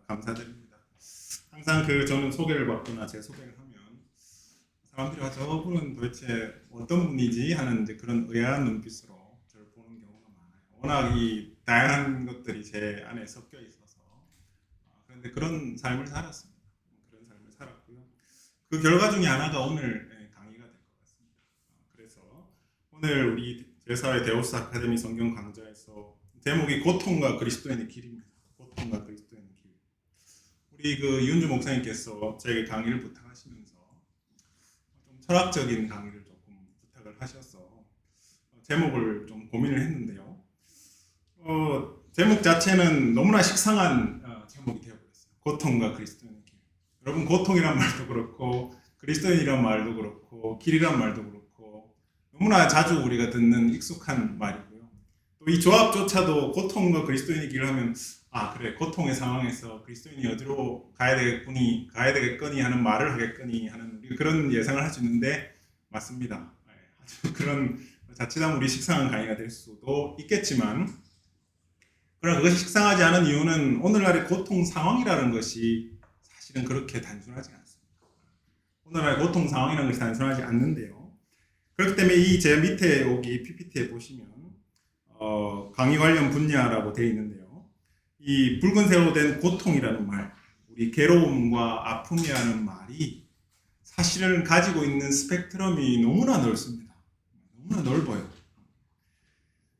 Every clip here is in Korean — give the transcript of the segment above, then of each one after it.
감사드립니다. 항상 저는 소개를 받거나 제 소개를 하면 사람들이 저분은 도대체 어떤 분이지 하는 그런 의아한 눈빛으로 저를 보는 경우가 많아요. 워낙 이 다양한 것들이 제 안에 섞여 있어서 그런데 그런 삶을 살았습니다. 그런 삶을 살았고요. 그 결과 중에 하나가 오늘 강의가 될 것 같습니다. 그래서 오늘 우리 제사회 데오스 아카데미 성경 강좌에서 제목이 고통과 그리스도인의 길입니다. 고통과 그리스도인의 길. 우리 이윤주 목사님께서 제게 강의를 부탁하시면서 좀 철학적인 강의를 조금 부탁을 하셔서 제목을 좀 고민을 했는데요. 제목 자체는 너무나 식상한 제목이 되어버렸어요. 고통과 그리스도인의 길. 여러분, 고통이란 말도 그렇고 그리스도인이란 말도 그렇고 길이란 말도 그렇고 너무나 자주 우리가 듣는 익숙한 말이고요. 또 이 조합조차도 고통과 그리스도인의 길을 하면 그래, 고통의 상황에서 그리스도인이 어디로 가야 되겠거니 하는 말을 하겠거니 하는 그런 예상을 할 수 있는데 맞습니다. 아주 그런 자칫하면 우리 식상한 강의가 될 수도 있겠지만, 그러나 그것이 식상하지 않은 이유는 오늘날의 고통 상황이라는 것이 사실은 그렇게 단순하지 않습니다. 오늘날의 고통 상황이라는 것이 단순하지 않는데요. 그렇기 때문에 이 제 밑에 여기 PPT에 보시면 강의 관련 분야라고 되어 있는데요. 이 붉은색으로 된 고통이라는 말, 우리 괴로움과 아픔이라는 말이 사실은 가지고 있는 스펙트럼이 너무나 넓습니다. 너무나 넓어요.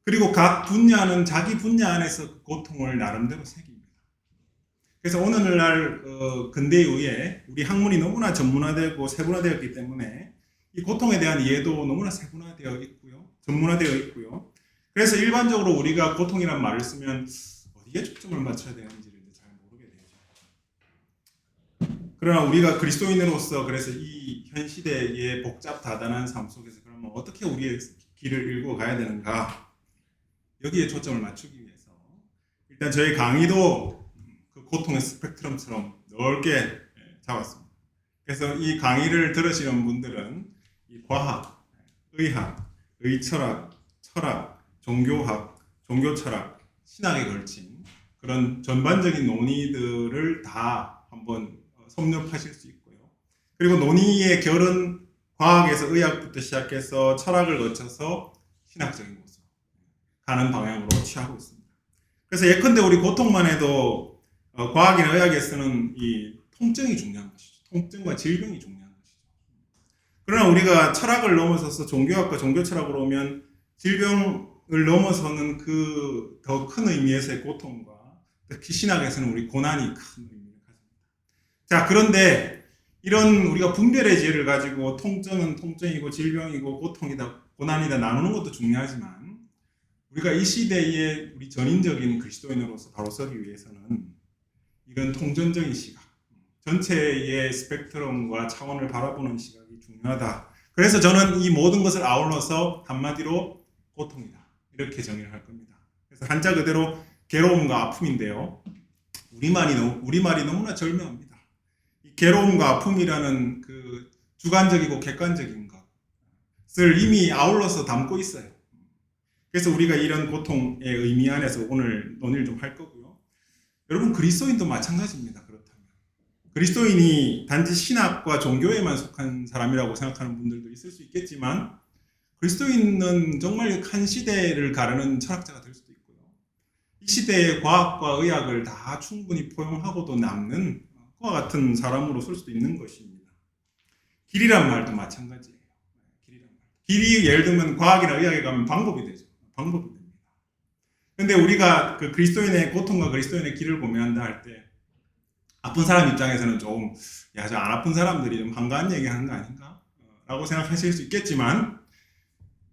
그리고 각 분야는 자기 분야 안에서 그 고통을 나름대로 새깁니다. 그래서 오늘날 근대에 의해 우리 학문이 너무나 전문화되고 세분화되었기 때문에 이 고통에 대한 이해도 너무나 세분화되어 있고요. 전문화되어 있고요. 그래서 일반적으로 우리가 고통이라는 말을 쓰면 어디에 초점을 맞춰야 되는지를 잘 모르게 되죠. 그러나 우리가 그리스도인으로서 그래서 이 현 시대의 복잡다단한 삶 속에서 그러면 어떻게 우리의 길을 읽고 가야 되는가, 여기에 초점을 맞추기 위해서 일단 저희 강의도 그 고통의 스펙트럼처럼 넓게 잡았습니다. 그래서 이 강의를 들으시는 분들은 이 과학, 의학, 의철학, 철학, 종교학, 종교철학, 신학에 걸친 그런 전반적인 논의들을 다 한번 섭렵하실 수 있고요. 그리고 논의의 결은 과학에서 의학부터 시작해서 철학을 거쳐서 신학적인 곳으로 가는 방향으로 취하고 있습니다. 그래서 예컨대 우리 고통만 해도 과학이나 의학에서는 이 통증이 중요한 것이죠. 통증과 질병이 중요한 것이죠. 그러나 우리가 철학을 넘어서서 종교학과 종교철학으로 오면 질병을 넘어서는 그 더 큰 의미에서의 고통과 특히 신학에서는 우리 고난이 큰 의미를 가집니다. 자, 그런데 이런 우리가 분별의 지혜를 가지고 통증은 통증이고 질병이고 고통이다, 고난이다 나누는 것도 중요하지만 우리가 이 시대에 우리 전인적인 그리스도인으로서 바로 서기 위해서는 이런 통전적인 시각, 전체의 스펙트럼과 차원을 바라보는 시각이 중요하다. 그래서 저는 이 모든 것을 아울러서 한마디로 고통이다, 이렇게 정의를 할 겁니다. 그래서 한자 그대로 괴로움과 아픔인데요. 우리말이 너무나 절묘합니다. 이 괴로움과 아픔이라는 그 주관적이고 객관적인 것을 이미 아울러서 담고 있어요. 그래서 우리가 이런 고통의 의미 안에서 오늘 논의를 좀 할 거고요. 여러분, 그리스도인도 마찬가지입니다. 그렇다면 그리스도인이 단지 신학과 종교에만 속한 사람이라고 생각하는 분들도 있을 수 있겠지만, 그리스도인은 정말 한 시대를 가르는 철학자가 될 수도 있고요. 이 시대의 과학과 의학을 다 충분히 포용하고도 남는 그와 같은 사람으로 설 수도 있는 것입니다. 길이란 말도 마찬가지예요. 길이 예를 들면 과학이나 의학에 가면 방법이 되죠. 방법이 됩니다. 그런데 우리가 그 그리스도인의 고통과 그리스도인의 길을 고민한다 할 때 아픈 사람 입장에서는 좀 저 안 아픈 사람들이 좀 한가한 얘기 하는 거 아닌가? 라고 생각하실 수 있겠지만,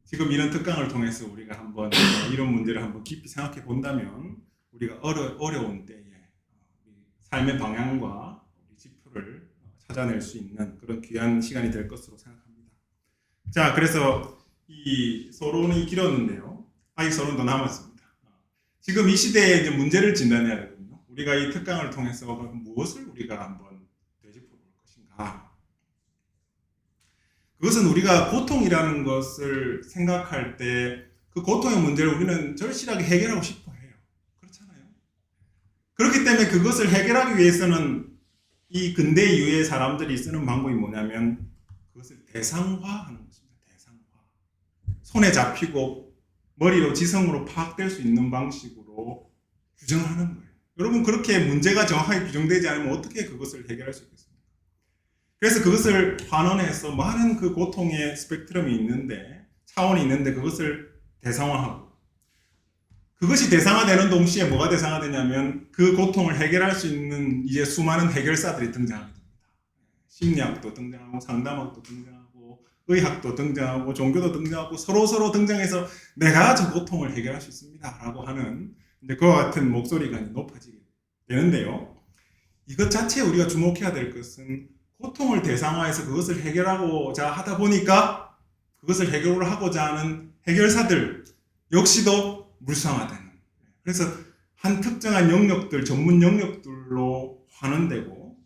지금 이런 특강을 통해서 우리가 한번 이런 문제를 한번 깊이 생각해 본다면 우리가 어려운 때에 삶의 방향과 지표를 찾아낼 수 있는 그런 귀한 시간이 될 것으로 생각합니다. 자, 그래서 이 서론이 길었는데요. 아직 서론도 남았습니다. 지금 이 시대에 이제 문제를 진단해야 되거든요. 우리가 이 특강을 통해서 무엇을 우리가 한번 되짚어 볼 것인가. 그것은 우리가 고통이라는 것을 생각할 때 그 고통의 문제를 우리는 절실하게 해결하고 싶어 해요. 그렇잖아요. 그렇기 때문에 그것을 해결하기 위해서는 이 근대 이후의 사람들이 쓰는 방법이 뭐냐면 그것을 대상화하는 것입니다. 대상화. 손에 잡히고 머리로 지성으로 파악될 수 있는 방식으로 규정하는 거예요. 여러분, 그렇게 문제가 정확하게 규정되지 않으면 어떻게 그것을 해결할 수 있겠습니까? 그래서 그것을 환원해서 많은 그 고통의 스펙트럼이 있는데, 차원이 있는데 그것을 대상화하고, 그것이 대상화되는 동시에 뭐가 대상화되냐면 그 고통을 해결할 수 있는 이제 수많은 해결사들이 등장하게 됩니다. 심리학도 등장하고 상담학도 등장하고 의학도 등장하고 종교도 등장하고 서로 등장해서 내가 저 고통을 해결할 수 있습니다 라고 하는 이제 그와 같은 목소리가 높아지게 되는데요. 이것 자체에 우리가 주목해야 될 것은 고통을 대상화해서 그것을 해결하고자 하다 보니까 그것을 해결을 하고자 하는 해결사들 역시도 물상화되는. 그래서 한 특정한 영역들, 전문 영역들로 환원되고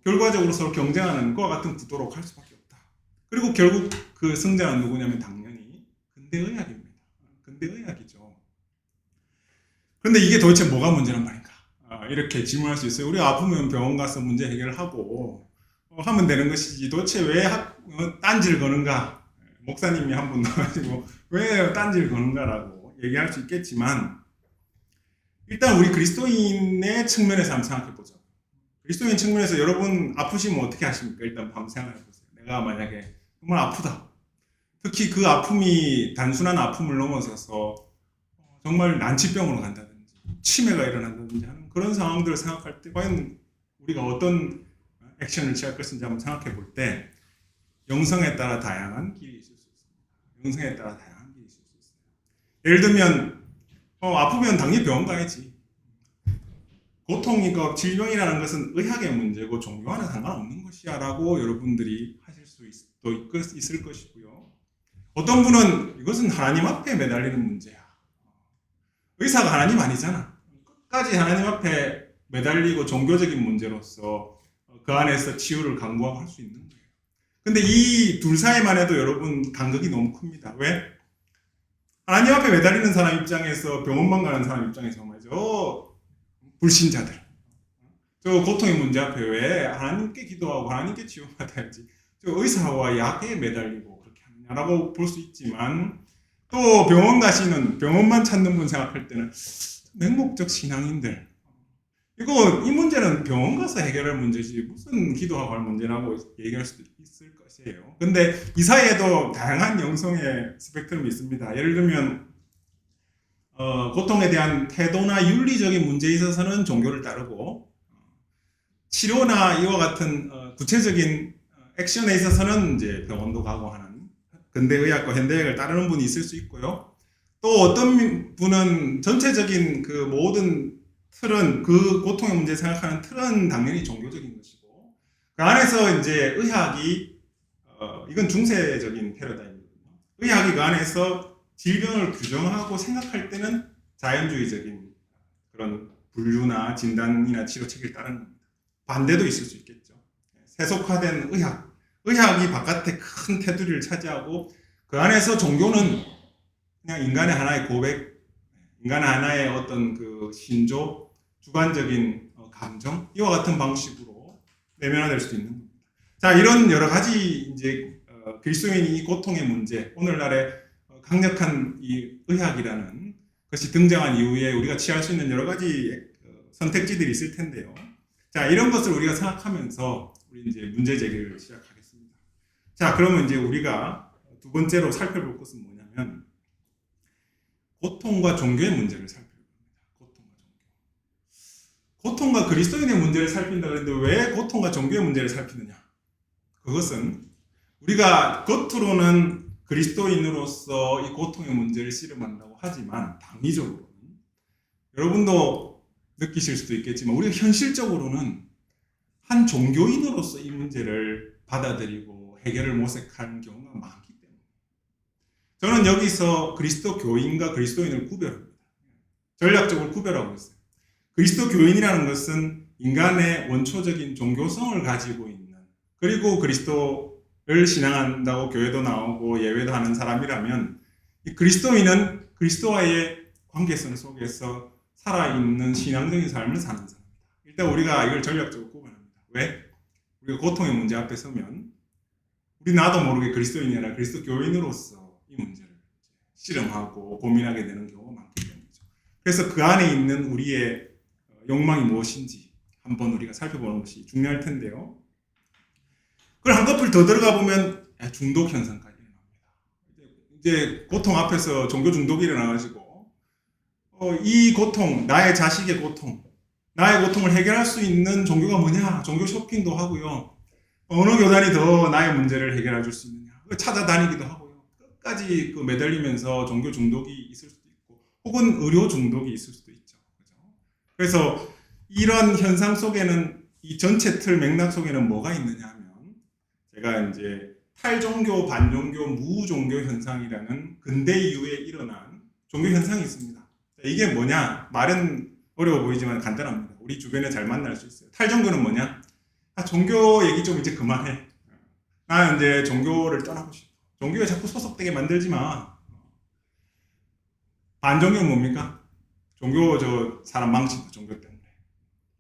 결과적으로 서로 경쟁하는 것과 같은 구도로 갈 수밖에 없다. 그리고 결국 그 승자는 누구냐면 당연히 근대의학입니다. 근대의학이죠. 그런데 이게 도대체 뭐가 문제란 말인가? 이렇게 질문할 수 있어요. 우리가 아프면 병원 가서 문제 해결하고 하면 되는 것이지 도대체 왜 딴지를 거는가? 목사님이 한 분 나와가지고 왜 딴지를 거는가라고 얘기할 수 있겠지만, 일단 우리 그리스도인의 측면에서 한번 생각해 보죠. 그리스도인 측면에서 여러분 아프시면 어떻게 하십니까? 일단 밤 생각해 보세요. 내가 만약에 정말 아프다. 특히 그 아픔이 단순한 아픔을 넘어서서 정말 난치병으로 간다든지 치매가 일어난다든지 하는 그런 상황들을 생각할 때 과연 우리가 어떤 액션을 취할 것인지 한번 생각해 볼 때 영성에 따라 다양한 길이 있을 수 있습니다. 영성에 따라 다양한 길이 있을 수 있어요. 예를 들면 아프면 당연히 병원 가야지. 고통이고 질병이라는 것은 의학의 문제고 종교와는 상관없는 것이야 라고 여러분들이 하실 수 있을 것이고요. 어떤 분은 이것은 하나님 앞에 매달리는 문제야. 의사가 하나님 아니잖아. 끝까지 하나님 앞에 매달리고 종교적인 문제로서 그 안에서 치유를 강구하고 할 수 있는 거예요. 근데 이 둘 사이만 해도 여러분 간극이 너무 큽니다. 왜? 하나님 앞에 매달리는 사람 입장에서 병원만 가는 사람 입장에서 말이죠. 불신자들. 저 고통의 문제 앞에 왜 하나님께 기도하고 하나님께 치유받아야지. 저 의사와 약에 매달리고 그렇게 하느냐라고 볼 수 있지만, 또 병원 가시는, 병원만 찾는 분 생각할 때는 맹목적 신앙인들. 이 문제는 병원 가서 해결할 문제지 무슨 기도하고 할 문제라고 얘기할 수도 있을 것이에요. 근데 이 사이에도 다양한 영성의 스펙트럼이 있습니다. 예를 들면 고통에 대한 태도나 윤리적인 문제에 있어서는 종교를 따르고, 치료나 이와 같은 구체적인 액션에 있어서는 이제 병원도 가고 하는 근대의학과 현대의학을 따르는 분이 있을 수 있고요. 또 어떤 분은 전체적인 그 모든 틀은, 그 고통의 문제 생각하는 틀은 당연히 종교적인 것이고, 그 안에서 이제 의학이 이건 중세적인 패러다임이거든요. 의학이 그 안에서 질병을 규정하고 생각할 때는 자연주의적인 그런 분류나 진단이나 치료 체계를 따르는 겁니다. 반대도 있을 수 있겠죠. 세속화된 의학이 바깥에 큰 테두리를 차지하고 그 안에서 종교는 그냥 인간의 하나의 고백, 인간의 하나의 어떤 그 신조, 주관적인 감정, 이와 같은 방식으로 내면화될 수도 있는 겁니다. 자, 이런 여러 가지 이제 그리스도인이 이 고통의 문제, 오늘날의 강력한 이 의학이라는 것이 등장한 이후에 우리가 취할 수 있는 여러 가지 선택지들이 있을 텐데요. 자, 이런 것을 우리가 생각하면서 우리 이제 문제 제기를 시작하겠습니다. 자, 그러면 이제 우리가 두 번째로 살펴볼 것은 뭐냐면 고통과 종교의 문제를 살펴볼 겁니다. 고통과 그리스도인의 문제를 살핀다 그랬는데 왜 고통과 종교의 문제를 살피느냐? 그것은 우리가 겉으로는 그리스도인으로서 이 고통의 문제를 씨름한다고 하지만 당위적으로는 여러분도 느끼실 수도 있겠지만 우리가 현실적으로는 한 종교인으로서 이 문제를 받아들이고 해결을 모색하는 경우가 많기 때문에 저는 여기서 그리스도 교인과 그리스도인을 구별합니다. 전략적으로 구별하고 있어요. 그리스도 교인이라는 것은 인간의 원초적인 종교성을 가지고 있는, 그리고 그리스도를 신앙한다고 교회도 나오고 예배도 하는 사람이라면, 이 그리스도인은 그리스도와의 관계성 속에서 살아있는 신앙적인 삶을 사는 사람이다. 일단 우리가 이걸 전략적으로 구분합니다. 왜? 우리가 고통의 문제 앞에 서면 우리 나도 모르게 그리스도인이나 그리스도 교인으로서 이 문제를 실험하고 고민하게 되는 경우가 많기 때문이죠. 그래서 그 안에 있는 우리의 욕망이 무엇인지 한번 우리가 살펴보는 것이 중요할 텐데요. 그걸 한꺼풀 더 들어가 보면 중독 현상까지 일어납니다. 이제 고통 앞에서 종교 중독이 일어나가지고 이 고통, 나의 자식의 고통, 나의 고통을 해결할 수 있는 종교가 뭐냐? 종교 쇼핑도 하고요. 어느 교단이 더 나의 문제를 해결해 줄 수 있느냐? 찾아다니기도 하고요. 끝까지 매달리면서 종교 중독이 있을 수도 있고, 혹은 의료 중독이 있을 수도 있죠. 그죠? 그래서 이런 현상 속에는 이 전체 틀 맥락 속에는 뭐가 있느냐 하면, 제가 이제 탈종교, 반종교, 무종교 현상이라는 근대 이후에 일어난 종교 현상이 있습니다. 이게 뭐냐? 말은 어려워 보이지만 간단합니다. 우리 주변에 잘 만날 수 있어요. 탈종교는 뭐냐? 종교 얘기 좀 이제 그만해. 나는 이제 종교를 떠나고 싶어. 종교에 자꾸 소속되게 만들지 마. 반종교는 뭡니까? 종교 사람 망친다. 종교 때문에.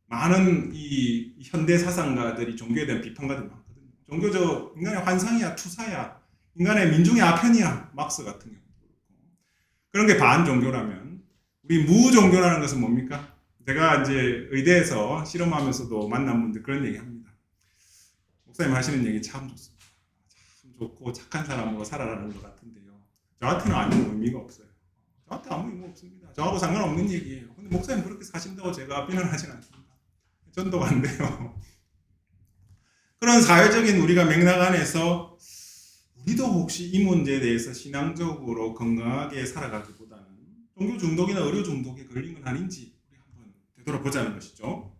많은 이 현대 사상가들이 종교에 대한 비판가들이 많거든요. 종교 인간의 환상이야, 투사야, 인간의 민중의 아편이야. 막스 같은 경우도 그렇고. 그런 게 반종교라면 우리 무종교라는 것은 뭡니까? 제가 이제 의대에서 실험하면서도 만난 분들 그런 얘기 합니다. 목사님 하시는 얘기 참 좋습니다. 참 좋고 착한 사람으로 살아라는 것 같은데요. 저한테는 아무 의미가 없어요. 저한테 아무 의미 없습니다. 저하고 상관없는 얘기예요. 근데 목사님 그렇게 사신다고 제가 비난하진 않습니다. 전도가 안 돼요. 그런 사회적인 우리가 맥락 안에서 우리도 혹시 이 문제에 대해서 신앙적으로 건강하게 살아가기보다는 종교 중독이나 의료 중독에 걸린 건 아닌지 우리 한번 되돌아보자는 것이죠.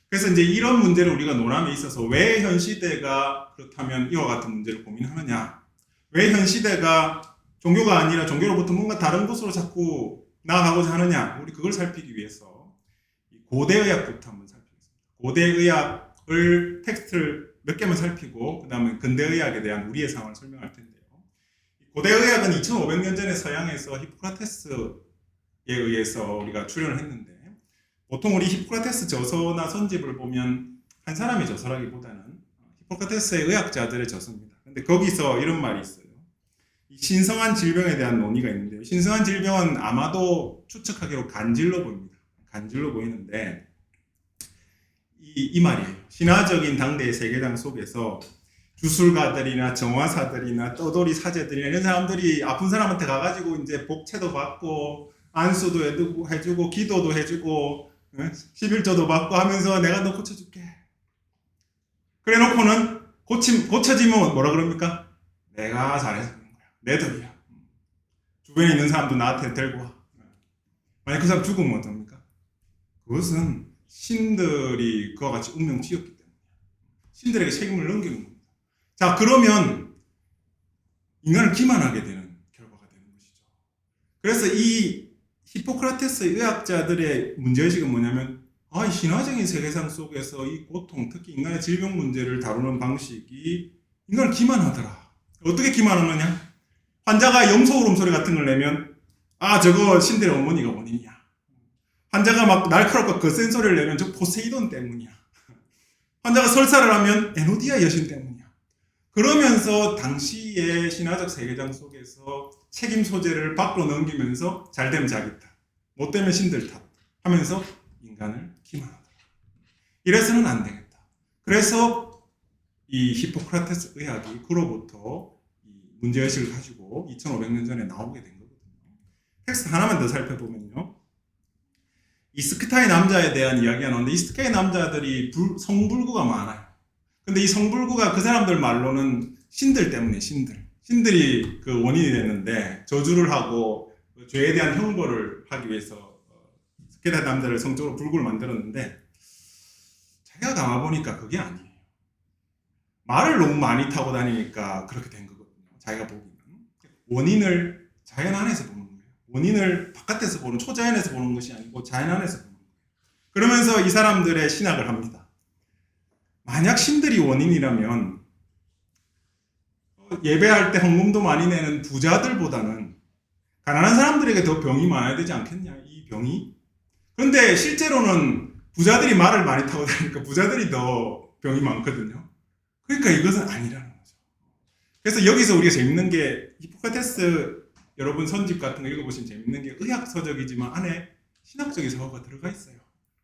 그래서 이제 이런 문제를 우리가 논함에 있어서 왜 현 시대가 그렇다면 이와 같은 문제를 고민하느냐? 왜 현 시대가 종교가 아니라 종교로부터 뭔가 다른 곳으로 자꾸 나아가고자 하느냐? 우리 그걸 살피기 위해서 고대 의학부터 한번 살피겠습니다. 고대 의학을 텍스트를 몇 개만 살피고 그 다음에 근대 의학에 대한 우리의 상황을 설명할 텐데요. 고대 의학은 2500년 전에 서양에서 히포크라테스에 의해서 우리가 출현을 했는데 보통 우리 히포크라테스 저서나 선집을 보면 한 사람의 저서라기보다는 히포크라테스의 의학자들의 저서입니다. 근데 거기서 이런 말이 있어요. 신성한 질병에 대한 논의가 있는데요. 신성한 질병은 아마도 추측하기로 간질로 보입니다. 간질로 보이는데 이 말이에요. 신화적인 당대의 세계관 속에서 주술가들이나 정화사들이나 떠돌이 사제들이나 이런 사람들이 아픈 사람한테 가가지고 이제 복채도 받고 안수도 해주고 기도도 해주고 11조도 받고 하면서 내가 너 고쳐줄게. 그래 놓고는 고쳐지면 뭐라 그럽니까? 내가 잘해서 그런 거야. 내 덕이야. 주변에 있는 사람도 나한테 데리고 와. 만약 그 사람 죽으면 어떡합니까? 그것은 신들이 그와 같이 운명 지었기 때문에 신들에게 책임을 넘기는 겁니다. 자, 그러면 인간을 기만하게 되는 결과가 되는 것이죠. 그래서 이 히포크라테스의 의학자들의 문제의식은 뭐냐면 이 신화적인 세계상 속에서 이 고통, 특히 인간의 질병 문제를 다루는 방식이 인간을 기만하더라. 어떻게 기만하느냐? 환자가 염소 울음소리 같은 걸 내면 저거 신들의 어머니가 원인이야. 환자가 막 날카롭고 거센 소리를 내면 저 포세이돈 때문이야. 환자가 설사를 하면 에노디아 여신 때문이야. 그러면서 당시의 신화적 세계관 속에서 책임 소재를 밖으로 넘기면서 잘 되면 자기 탓, 못 되면 신들 탓 하면서 인간을 기만하더라. 이래서는 안 되겠다. 그래서 이 히포크라테스 의학이 그로부터 문제의식을 가지고 2500년 전에 나오게 된 거거든요. 텍스트 하나만 더 살펴보면요. 이 스키타의 남자에 대한 이야기가 나오는데 이 스키타의 남자들이 성불구가 많아요. 근데 이 성불구가 그 사람들 말로는 신들 때문에 신들이 그 원인이 됐는데 저주를 하고 죄에 대한 형벌을 하기 위해서 스키타의 남자를 성적으로 불구를 만들었는데 자기가 가봐보니까 그게 아니에요. 말을 너무 많이 타고 다니니까 그렇게 된 거거든요. 자기가 보기는 원인을 자연 안에서 보는 거예요. 원인을 바깥에서 보는, 초자연에서 보는 것이 아니고 자연 안에서 보는 거예요. 그러면서 이 사람들의 신학을 합니다. 만약 신들이 원인이라면 예배할 때 헌금도 많이 내는 부자들보다는 가난한 사람들에게 더 병이 많아야 되지 않겠냐, 이 병이? 그런데 실제로는 부자들이 말을 많이 타고 다니니까 부자들이 더 병이 많거든요. 그러니까 이것은 아니라는 거죠. 그래서 여기서 우리가 재밌는 게 히포크라테스 여러분 선집 같은 거 읽어보시면 재밌는 게 의학서적이지만 안에 신학적인 사고가 들어가 있어요.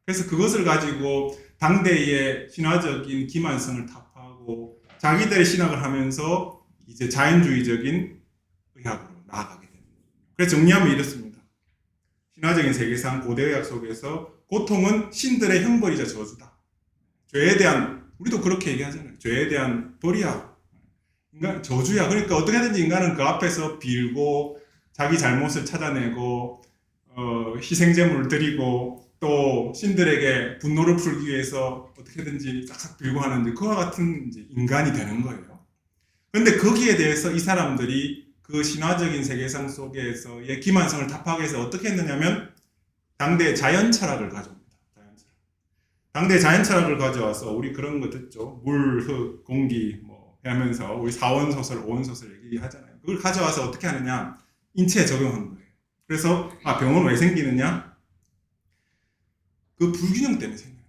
그래서 그것을 가지고 당대의 신화적인 기만성을 타파하고 자기들의 신학을 하면서 이제 자연주의적인 의학으로 나아가게 됩니다. 그래서 정리하면 이렇습니다. 신화적인 세계상 고대의학 속에서 고통은 신들의 형벌이자 저주다. 죄에 대한, 우리도 그렇게 얘기하잖아요. 죄에 대한 벌이야. 인간 저주야. 그러니까 어떻게 하든지 인간은 그 앞에서 빌고 자기 잘못을 찾아내고 희생제물을 드리고 또 신들에게 분노를 풀기 위해서 어떻게든지 싹싹 빌고 하는데 그와 같은 이제 인간이 되는 거예요. 그런데 거기에 대해서 이 사람들이 그 신화적인 세계상 속에서의 기만성을 타파하기 위해서 어떻게 했느냐면 당대 자연 철학을 가져옵니다. 당대 자연 철학을 가져와서 우리 그런 거 듣죠. 물, 흙, 공기 뭐 하면서 우리 4원 소설, 5원 소설 얘기하잖아요. 그걸 가져와서 어떻게 하느냐? 인체에 적용하는 거예요. 그래서 병은 왜 생기느냐? 그 불균형 때문에 생겨요.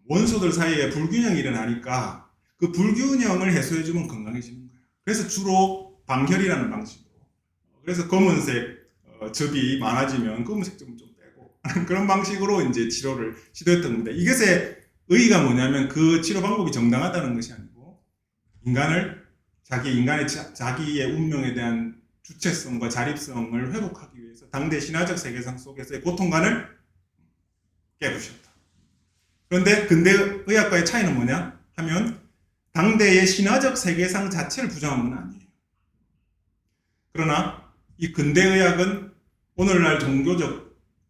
원소들 사이에 불균형이 일어나니까 그 불균형을 해소해주면 건강해지는 거예요. 그래서 주로 방혈이라는 방식으로. 그래서 검은색 즙이 많아지면 검은색 좀 빼고 그런 방식으로 이제 치료를 시도했던 겁니다. 이것의 의의가 뭐냐면 그 치료 방법이 정당하다는 것이 아니고 자기의 운명에 대한 주체성과 자립성을 회복하기 위해서 당대 신화적 세계상 속에서의 고통관을 깨부셨다. 그런데 근대 의학과의 차이는 뭐냐 하면 당대의 신화적 세계상 자체를 부정한 건 아니에요. 그러나 이 근대의학은 오늘날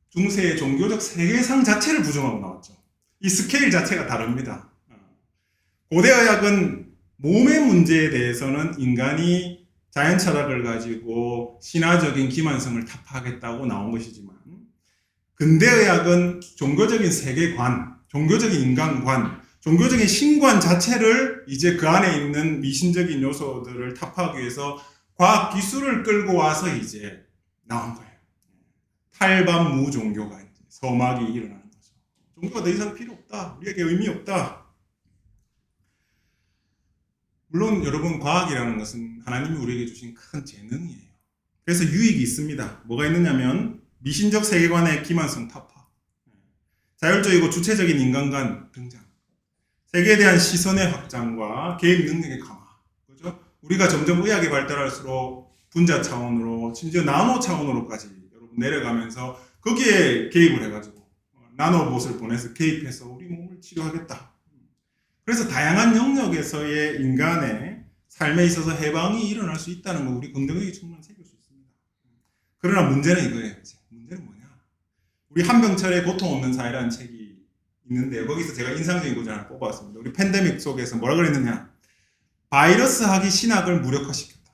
중세의 종교적 세계상 자체를 부정하고 나왔죠. 이 스케일 자체가 다릅니다. 고대의학은 몸의 문제에 대해서는 인간이 자연 철학을 가지고 신화적인 기만성을 타파하겠다고 나온 것이지만 근대의학은 종교적인 세계관, 종교적인 인간관, 종교적인 신관 자체를 이제 그 안에 있는 미신적인 요소들을 타파하기 위해서 과학 기술을 끌고 와서 이제 나온 거예요. 탈반무 종교가 이제 서막이 일어나는 거죠. 종교가 더 이상 필요 없다. 우리에게 의미 없다. 물론 여러분 과학이라는 것은 하나님이 우리에게 주신 큰 재능이에요. 그래서 유익이 있습니다. 뭐가 있느냐면 미신적 세계관의 기만성 타파, 자율적이고 주체적인 인간관 등장, 세계에 대한 시선의 확장과 개입 능력의 강화. 그죠? 우리가 점점 의학이 발달할수록 분자 차원으로 심지어 나노 차원으로까지 여러분 내려가면서 거기에 개입을 해가지고 나노봇을 보내서 개입해서 우리 몸을 치료하겠다. 그래서 다양한 영역에서의 인간의 삶에 있어서 해방이 일어날 수 있다는 거 우리 긍정적인 측면을 새길 수 있습니다. 그러나 문제는 이거예요. 문제는 뭐냐? 우리 한병철의 고통 없는 사회라는 책이 있는데요. 거기서 제가 인상적인 구절 하나 뽑아왔습니다. 우리 팬데믹 속에서 뭐라 그랬느냐? 바이러스학이 신학을 무력화시켰다.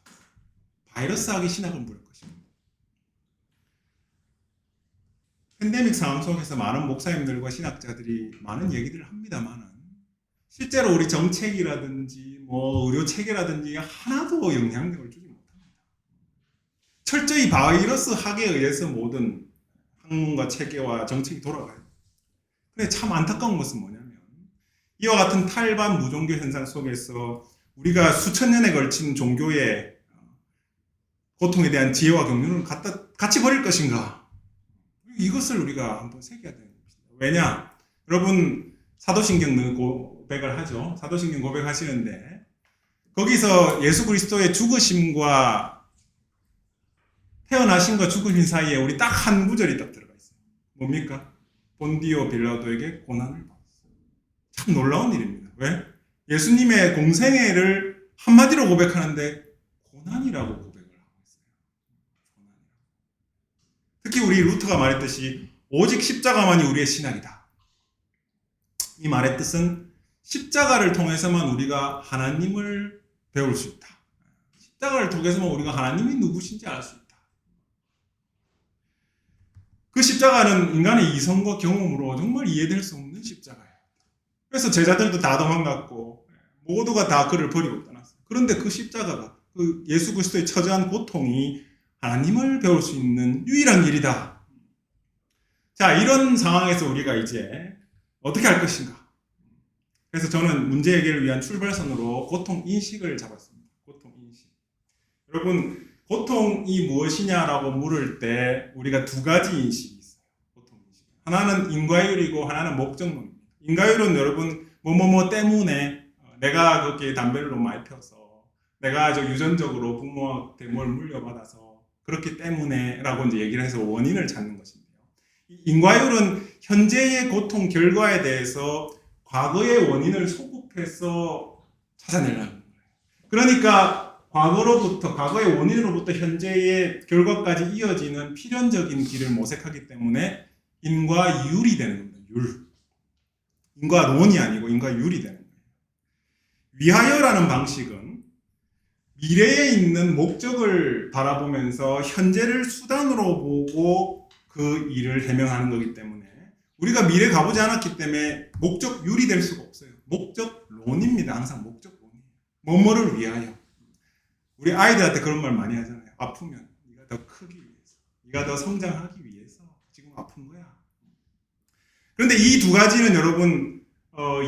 바이러스학이 신학을 무력화시켰다. 팬데믹 상황 속에서 많은 목사님들과 신학자들이 많은 얘기들을 합니다만은 실제로 우리 정책이라든지 뭐 의료 체계라든지 하나도 영향력을 주지 못합니다. 철저히 바이러스 학에 의해서 모든 학문과 체계와 정책이 돌아가요. 근데 참 안타까운 것은 뭐냐면 이와 같은 탈반 무종교 현상 속에서 우리가 수천 년에 걸친 종교의 고통에 대한 지혜와 경륜을 같이 버릴 것인가? 이것을 우리가 한번 새겨야 되는 것입니다. 왜냐? 여러분 사도신경 고백을 하죠. 사도신경 고백하시는데 거기서 예수 그리스도의 죽으심과 태어나심과 죽으심 사이에 우리 딱 한 구절이 딱 들어가 있어요. 뭡니까? 본디오 빌라도에게 고난을 받았어요. 참 놀라운 일입니다. 왜? 예수님의 공생애를 한마디로 고백하는데 고난이라고 고백을 하고 있어요. 특히 우리 루터가 말했듯이 오직 십자가만이 우리의 신학이다. 이 말의 뜻은 십자가를 통해서만 우리가 하나님을 배울 수 있다. 십자가를 통해서만 우리가 하나님이 누구신지 알 수 있다. 그 십자가는 인간의 이성과 경험으로 정말 이해될 수 없는 십자가예요. 그래서 제자들도 다 도망갔고 모두가 다 그를 버리고 떠났어요. 그런데 그 십자가가 그 예수 그리스도의 처절한 고통이 하나님을 배울 수 있는 유일한 길이다. 자, 이런 상황에서 우리가 이제 어떻게 할 것인가? 그래서 저는 문제 해결을 위한 출발선으로 고통 인식을 잡았습니다. 고통 인식. 여러분, 고통이 무엇이냐라고 물을 때 우리가 두 가지 인식이 있어요. 고통 인식. 하나는 인과율이고 하나는 목적론입니다. 인과율은 여러분 뭐뭐뭐 때문에 내가 그렇게 담배를 너무 많이 피워서 내가 유전적으로 부모한테 뭘 물려받아서 그렇기 때문에라고 이제 얘기를 해서 원인을 찾는 것인데요. 인과율은 현재의 고통 결과에 대해서 과거의 원인을 소급해서 찾아내려는 거예요. 그러니까 과거의 원인으로부터 현재의 결과까지 이어지는 필연적인 길을 모색하기 때문에 인과율이 되는 겁니다. 율. 인과론이 아니고 인과율이 되는 거예요. 위하여라는 방식은 미래에 있는 목적을 바라보면서 현재를 수단으로 보고 그 일을 해명하는 거기 때문에 우리가 미래 가보지 않았기 때문에 목적율이 될 수가 없어요. 목적론입니다. 항상 목적론이에요. 뭐뭐를 위하여. 우리 아이들한테 그런 말 많이 하잖아요. 아프면 네가 더 크기 위해서, 네가 더 성장하기 위해서 지금 아픈 거야. 그런데 이 두 가지는 여러분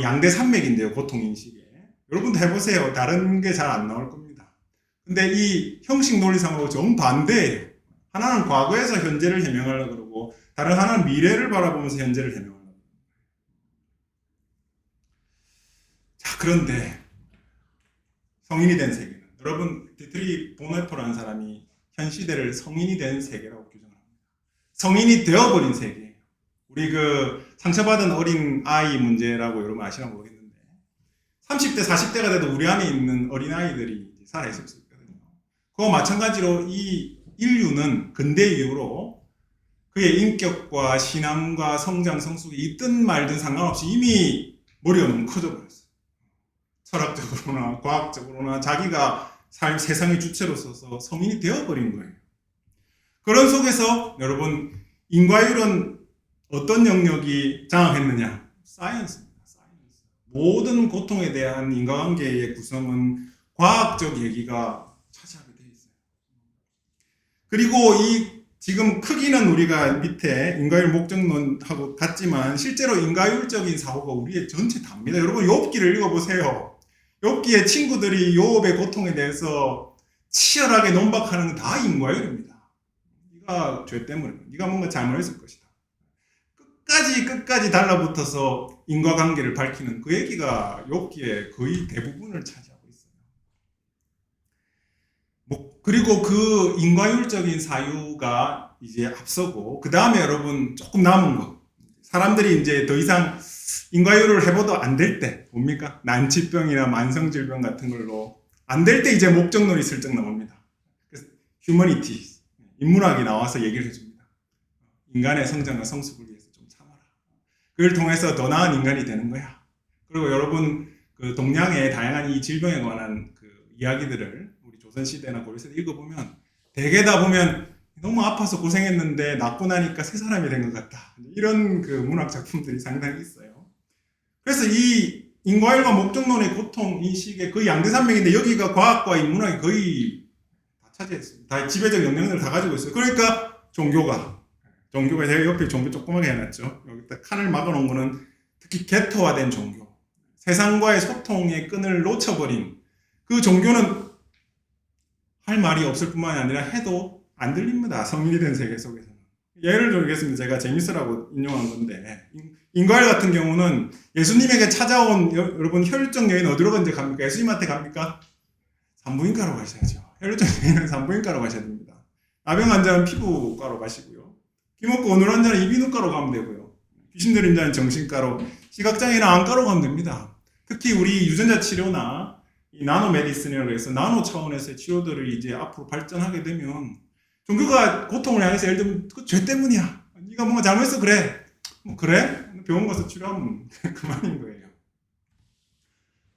양대산맥인데요. 고통인식에. 여러분도 해보세요. 다른 게 잘 안 나올 겁니다. 근데 이 형식 논리상으로 정반대예요. 하나는 과거에서 현재를 해명하려고 그러고 다른 하나는 미래를 바라보면서 현재를 해명하려고 그러고. 자, 그런데 성인이 된 세계는 여러분 디트리 보네포라는 사람이 현 시대를 성인이 된 세계라고 규정합니다. 성인이 되어버린 세계예요. 우리 상처받은 어린 아이 문제라고 여러분 아시나 모르겠는데 30대 40대가 돼도 우리 안에 있는 어린 아이들이 살아있을 수 있거든요. 그와 마찬가지로 이 인류는 근대 이후로 그의 인격과 신앙과 성장 성숙이 있든 말든 상관없이 이미 머리가 너무 커져버렸어요. 철학적으로나 과학적으로나 자기가 세상의 주체로 서서 성인이 되어버린 거예요. 그런 속에서 여러분 인과율은 어떤 영역이 장악했느냐? 사이언스입니다. 사이언스. 모든 고통에 대한 인과관계의 구성은 과학적 얘기가 차지하게 돼 있어요. 그리고 이 지금 크기는 우리가 밑에 인과율 목적론하고 같지만 실제로 인과율적인 사고가 우리의 전체 다입니다. 여러분 욥기를 읽어보세요. 욥기의 친구들이 욥의 고통에 대해서 치열하게 논박하는 건 다 인과율입니다. 네가 죄 때문에, 네가 뭔가 잘못했을 것이다. 끝까지 달라붙어서 인과관계를 밝히는 그 얘기가 욥기의 거의 대부분을 차지하고 있어요. 그리고 그 인과율적인 사유가 이제 앞서고 그 다음에 여러분 조금 남은 거 사람들이 이제 더 이상 인과율을 해봐도 안 될 때 뭡니까? 난치병이나 만성질병 같은 걸로 안 될 때 이제 목적론이 슬쩍 나옵니다. 그래서 휴머니티 인문학이 나와서 얘기를 해줍니다. 인간의 성장과 성숙을 위해서 좀 참아라. 그걸 통해서 더 나은 인간이 되는 거야. 그리고 여러분 그 동양의 다양한 이 질병에 관한 그 이야기들을 우리 조선시대나 고려시대 읽어보면 대개 다 보면 너무 아파서 고생했는데 낫고 나니까 새 사람이 된 것 같다. 이런 그 문학 작품들이 상당히 있어요. 그래서 이 인과율과 목적론의 고통 인식의 거의 양대산맥인데 여기가 과학과 인문학이 거의 다 차지했습니다. 다 지배적 영향력을 다 가지고 있어요. 그러니까 종교가 제가 옆에 종교 조그맣게 해놨죠. 여기다 칸을 막아놓은 거는 특히 개토화된 종교, 세상과의 소통의 끈을 놓쳐버린 그 종교는 할 말이 없을 뿐만이 아니라 해도 안 들립니다. 성인이 된 세계 속에서는. 예를 들겠습니다. 제가 재밌으라고 인용한 건데 인과율 같은 경우는 예수님에게 찾아온 여러분 혈육적 여인 어디로 먼저 갑니까? 예수님한테 갑니까? 산부인과로 가셔야죠. 혈육적 여인은 산부인과로 가셔야 됩니다. 나병 환자는 피부과로 가시고요. 귀먹고 오늘 환자는 이비인후과로 가면 되고요. 귀신 들린 자는 정신과로, 시각장애는 안과로 가면 됩니다. 특히 우리 유전자 치료나 이 나노 메디슨이라고 해서 나노 차원에서의 치료들을 이제 앞으로 발전하게 되면 종교가 고통을 향해서 예를 들면 그 죄 때문이야. 네가 뭔가 잘못했어 그래. 뭐 그래? 병원 가서 치료하면 그만인 거예요.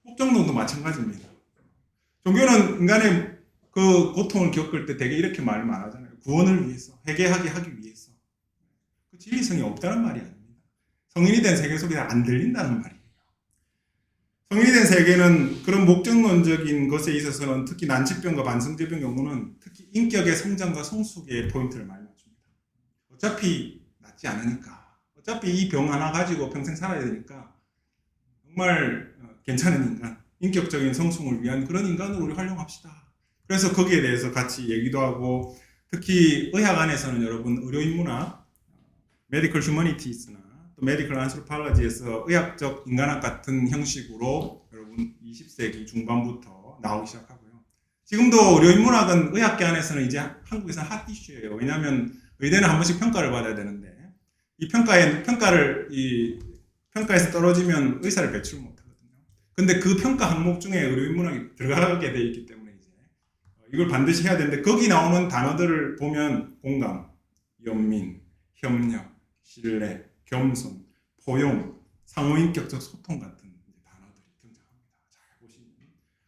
목적론도 마찬가지입니다. 종교는 인간의 그 고통을 겪을 때 되게 이렇게 말을 하잖아요. 구원을 위해서, 회개하게 하기 위해서. 그 진리성이 없다는 말이 아닙니다. 성인이 된 세계 속에 안 들린다는 말이에요. 성인이 된 세계는 그런 목적론적인 것에 있어서는 특히 난치병과 만성질병 경우는 특히 인격의 성장과 성숙에 포인트를 많이 맞춥니다. 어차피 낫지 않으니까 어차피 이 병 하나 가지고 평생 살아야 되니까 정말 괜찮은 인간, 인격적인 성숙을 위한 그런 인간으로 우리 활용합시다. 그래서 거기에 대해서 같이 얘기도 하고 특히 의학 안에서는 여러분 의료인문학, 메디컬 휴머니티스나 또 메디컬 안스로팔러지에서 의학적 인간학 같은 형식으로 여러분 20세기 중반부터 나오기 시작하고요. 지금도 의료인문학은 의학계 안에서는 이제 한국에서는 핫 이슈예요. 왜냐하면 의대는 한 번씩 평가를 받아야 되는데 이 평가에서 떨어지면 의사를 배출 못하거든요. 근데 그 평가 항목 중에 의료인문학이 들어가게 돼 있기 때문에 이제 이걸 반드시 해야 되는데 거기 나오는 단어들을 보면 공감, 연민, 협력, 신뢰, 겸손, 포용, 상호인격적 소통 같은 단어들이 등장합니다. 잘 보시면.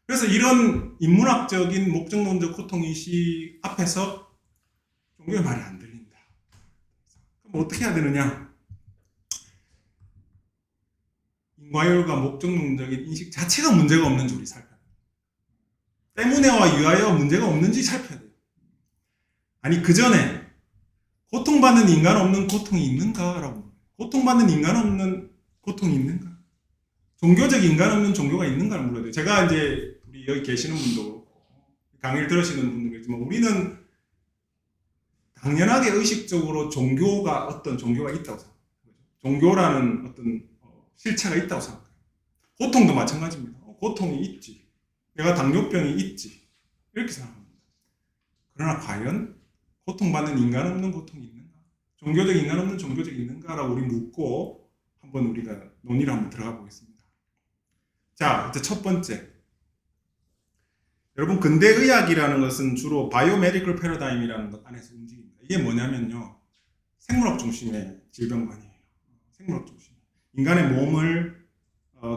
그래서 이런 인문학적인 목적론적 고통의식 앞에서 종교의 말이 안 들린다. 그럼 어떻게 해야 되느냐? 인과율과 목적론적인 인식 자체가 문제가 없는지 우리 살펴야 돼요. 때문에와 유하여 문제가 없는지 살펴야 돼요. 아니 그 전에 고통받는 인간 없는 고통이 있는가라고. 고통받는 인간 없는 고통이 있는가? 종교적 인간 없는 종교가 있는가를 물어야 돼요. 제가 이제 우리 여기 계시는 분도 그렇고 강의를 들으시는 분도 그렇지만 우리는 당연하게 의식적으로 어떤 종교가 있다고 생각해요. 종교라는 어떤 실체가 있다고 생각해요. 고통도 마찬가지입니다. 고통이 있지. 내가 당뇨병이 있지. 이렇게 생각합니다. 그러나 과연 고통받는 인간 없는 고통이 있는가? 종교적 인간 없는 종교적 있는가라고 우리 묻고 한번 우리가 논의를 한번 들어가 보겠습니다. 자, 이제 첫 번째. 여러분 근대의학이라는 것은 주로 바이오메디컬 패러다임이라는 것 안에서 움직입니다. 이게 뭐냐면요. 생물학 중심의 질병관이에요. 생물학 중심. 인간의 몸을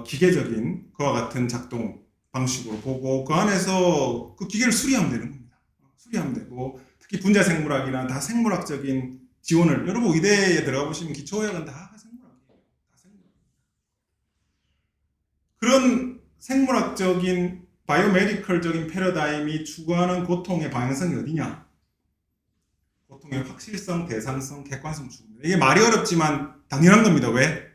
기계적인 그와 같은 작동 방식으로 보고 그 안에서 그 기계를 수리하면 되는 겁니다. 수리하면 되고 특히 분자생물학이나 다 생물학적인 지원을 여러분 의대에 들어가 보시면 기초의학은 다 생물학이에요. 다 생물학. 그런 생물학적인 바이오메디컬적인 패러다임이 추구하는 고통의 방향성이 어디냐? 고통의 확실성, 대상성, 객관성 추구입니다. 이게 말이 어렵지만 당연한 겁니다. 왜?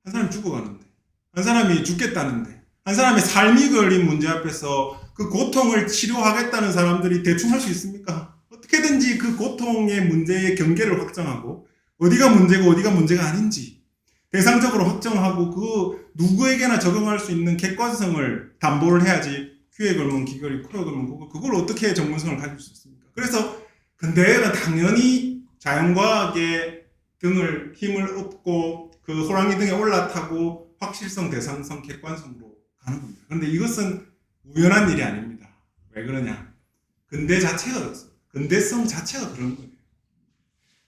한 사람이 죽어가는데, 한 사람이 죽겠다는데, 한 사람의 삶이 걸린 문제 앞에서 그 고통을 치료하겠다는 사람들이 대충 할 수 있습니까? 어떻게든지 그 고통의 문제의 경계를 확정하고 어디가 문제고 어디가 문제가 아닌지 대상적으로 확정하고 그 누구에게나 적용할 수 있는 객관성을 담보를 해야지 귀에 걸면 귀걸이, 코에 걸면 코걸이 그걸 어떻게 전문성을 가질 수 있습니까? 그래서 근대는 당연히 자연과학의 힘을 얻고 그 호랑이 등에 올라타고 확실성, 대상성, 객관성으로 가는 겁니다. 그런데 이것은 우연한 일이 아닙니다. 왜 그러냐? 근대 자체가 그렇습니다. 근대성 자체가 그런 거예요.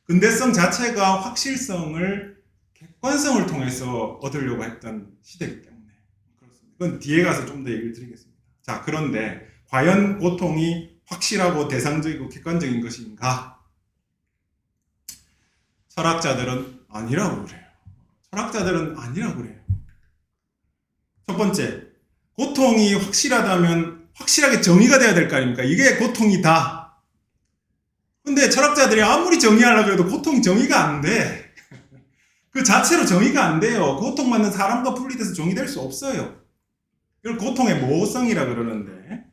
근대성 자체가 확실성을 객관성을 통해서 얻으려고 했던 시대이기 때문에 그렇습니다. 그건 뒤에 가서 좀 더 얘기를 드리겠습니다. 자, 그런데 과연 고통이 확실하고 대상적이고 객관적인 것인가? 철학자들은 아니라고 그래요. 철학자들은 아니라고 그래요. 첫 번째, 고통이 확실하다면 확실하게 정의가 돼야 될 거 아닙니까? 이게 고통이다. 근데 철학자들이 아무리 정의하려고 해도 고통이 정의가 안 돼. 그 자체로 정의가 안 돼요. 고통받는 사람과 분리돼서 정의될 수 없어요. 이걸 고통의 모호성이라 그러는데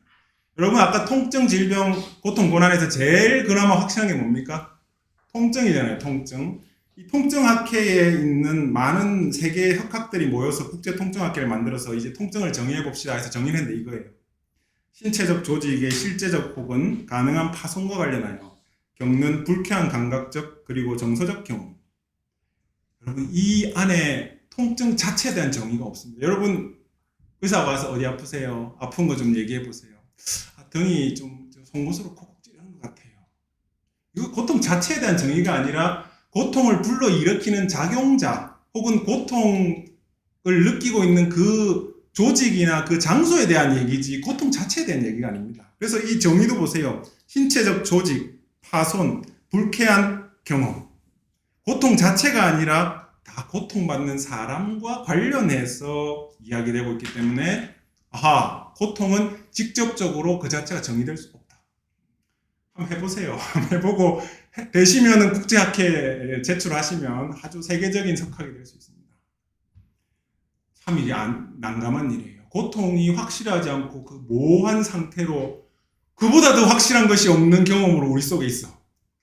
여러분 아까 통증, 질병, 고통, 고난에서 제일 그나마 확실한 게 뭡니까? 통증이잖아요. 통증. 이 통증학회에 있는 많은 세계의 학학들이 모여서 국제통증학회를 만들어서 이제 통증을 정의해봅시다 해서 정의를 했는데 이거예요. 신체적 조직의 실제적 혹은 가능한 파손과 관련하여 겪는 불쾌한 감각적 그리고 정서적 경험. 여러분 이 안에 통증 자체에 대한 정의가 없습니다. 여러분 의사 와서 어디 아프세요? 아픈 거 좀 얘기해 보세요. 등이 좀 송곳으로 콕콕 찌르는 것 같아요. 이거 고통 자체에 대한 정의가 아니라 고통을 불러일으키는 작용자 혹은 고통을 느끼고 있는 그 조직이나 그 장소에 대한 얘기지 고통 자체에 대한 얘기가 아닙니다. 그래서 이 정의도 보세요. 신체적 조직, 파손, 불쾌한 경험. 고통 자체가 아니라 다 고통받는 사람과 관련해서 이야기되고 있기 때문에 고통은 직접적으로 그 자체가 정의될 수 없다. 한번 해보세요. 한번 해보고 되시면은 국제학회에 제출하시면 아주 세계적인 석학이 될 수 있습니다. 참 이게 난감한 일이에요. 고통이 확실하지 않고 그 모호한 상태로 그보다 더 확실한 것이 없는 경험으로 우리 속에 있어.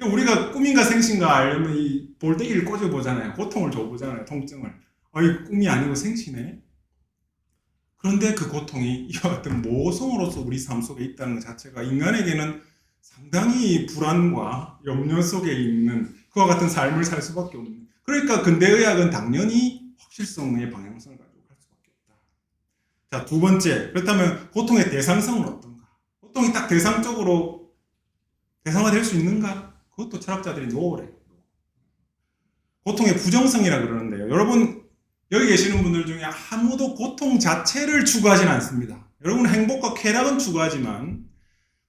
우리가 꿈인가 생신가 알려면 이 볼때기를 꽂아보잖아요. 고통을 줘보잖아요. 통증을. 이 꿈이 아니고 생시네. 그런데 그 고통이 이와 같은 모성으로서 우리 삶 속에 있다는 것 자체가 인간에게는 상당히 불안과 염려 속에 있는 그와 같은 삶을 살 수밖에 없는. 그러니까 근대의학은 당연히 확실성의 방향성을 가지고 갈 수밖에 없다. 자, 두 번째. 그렇다면 고통의 대상성은 어떤가? 고통이 딱 대상적으로 대상화될 수 있는가? 그것도 철학자들이 노래요. 고통의 부정성이라 그러는데요. 여러분 여기 계시는 분들 중에 아무도 고통 자체를 추구하지는 않습니다. 여러분 행복과 쾌락은 추구하지만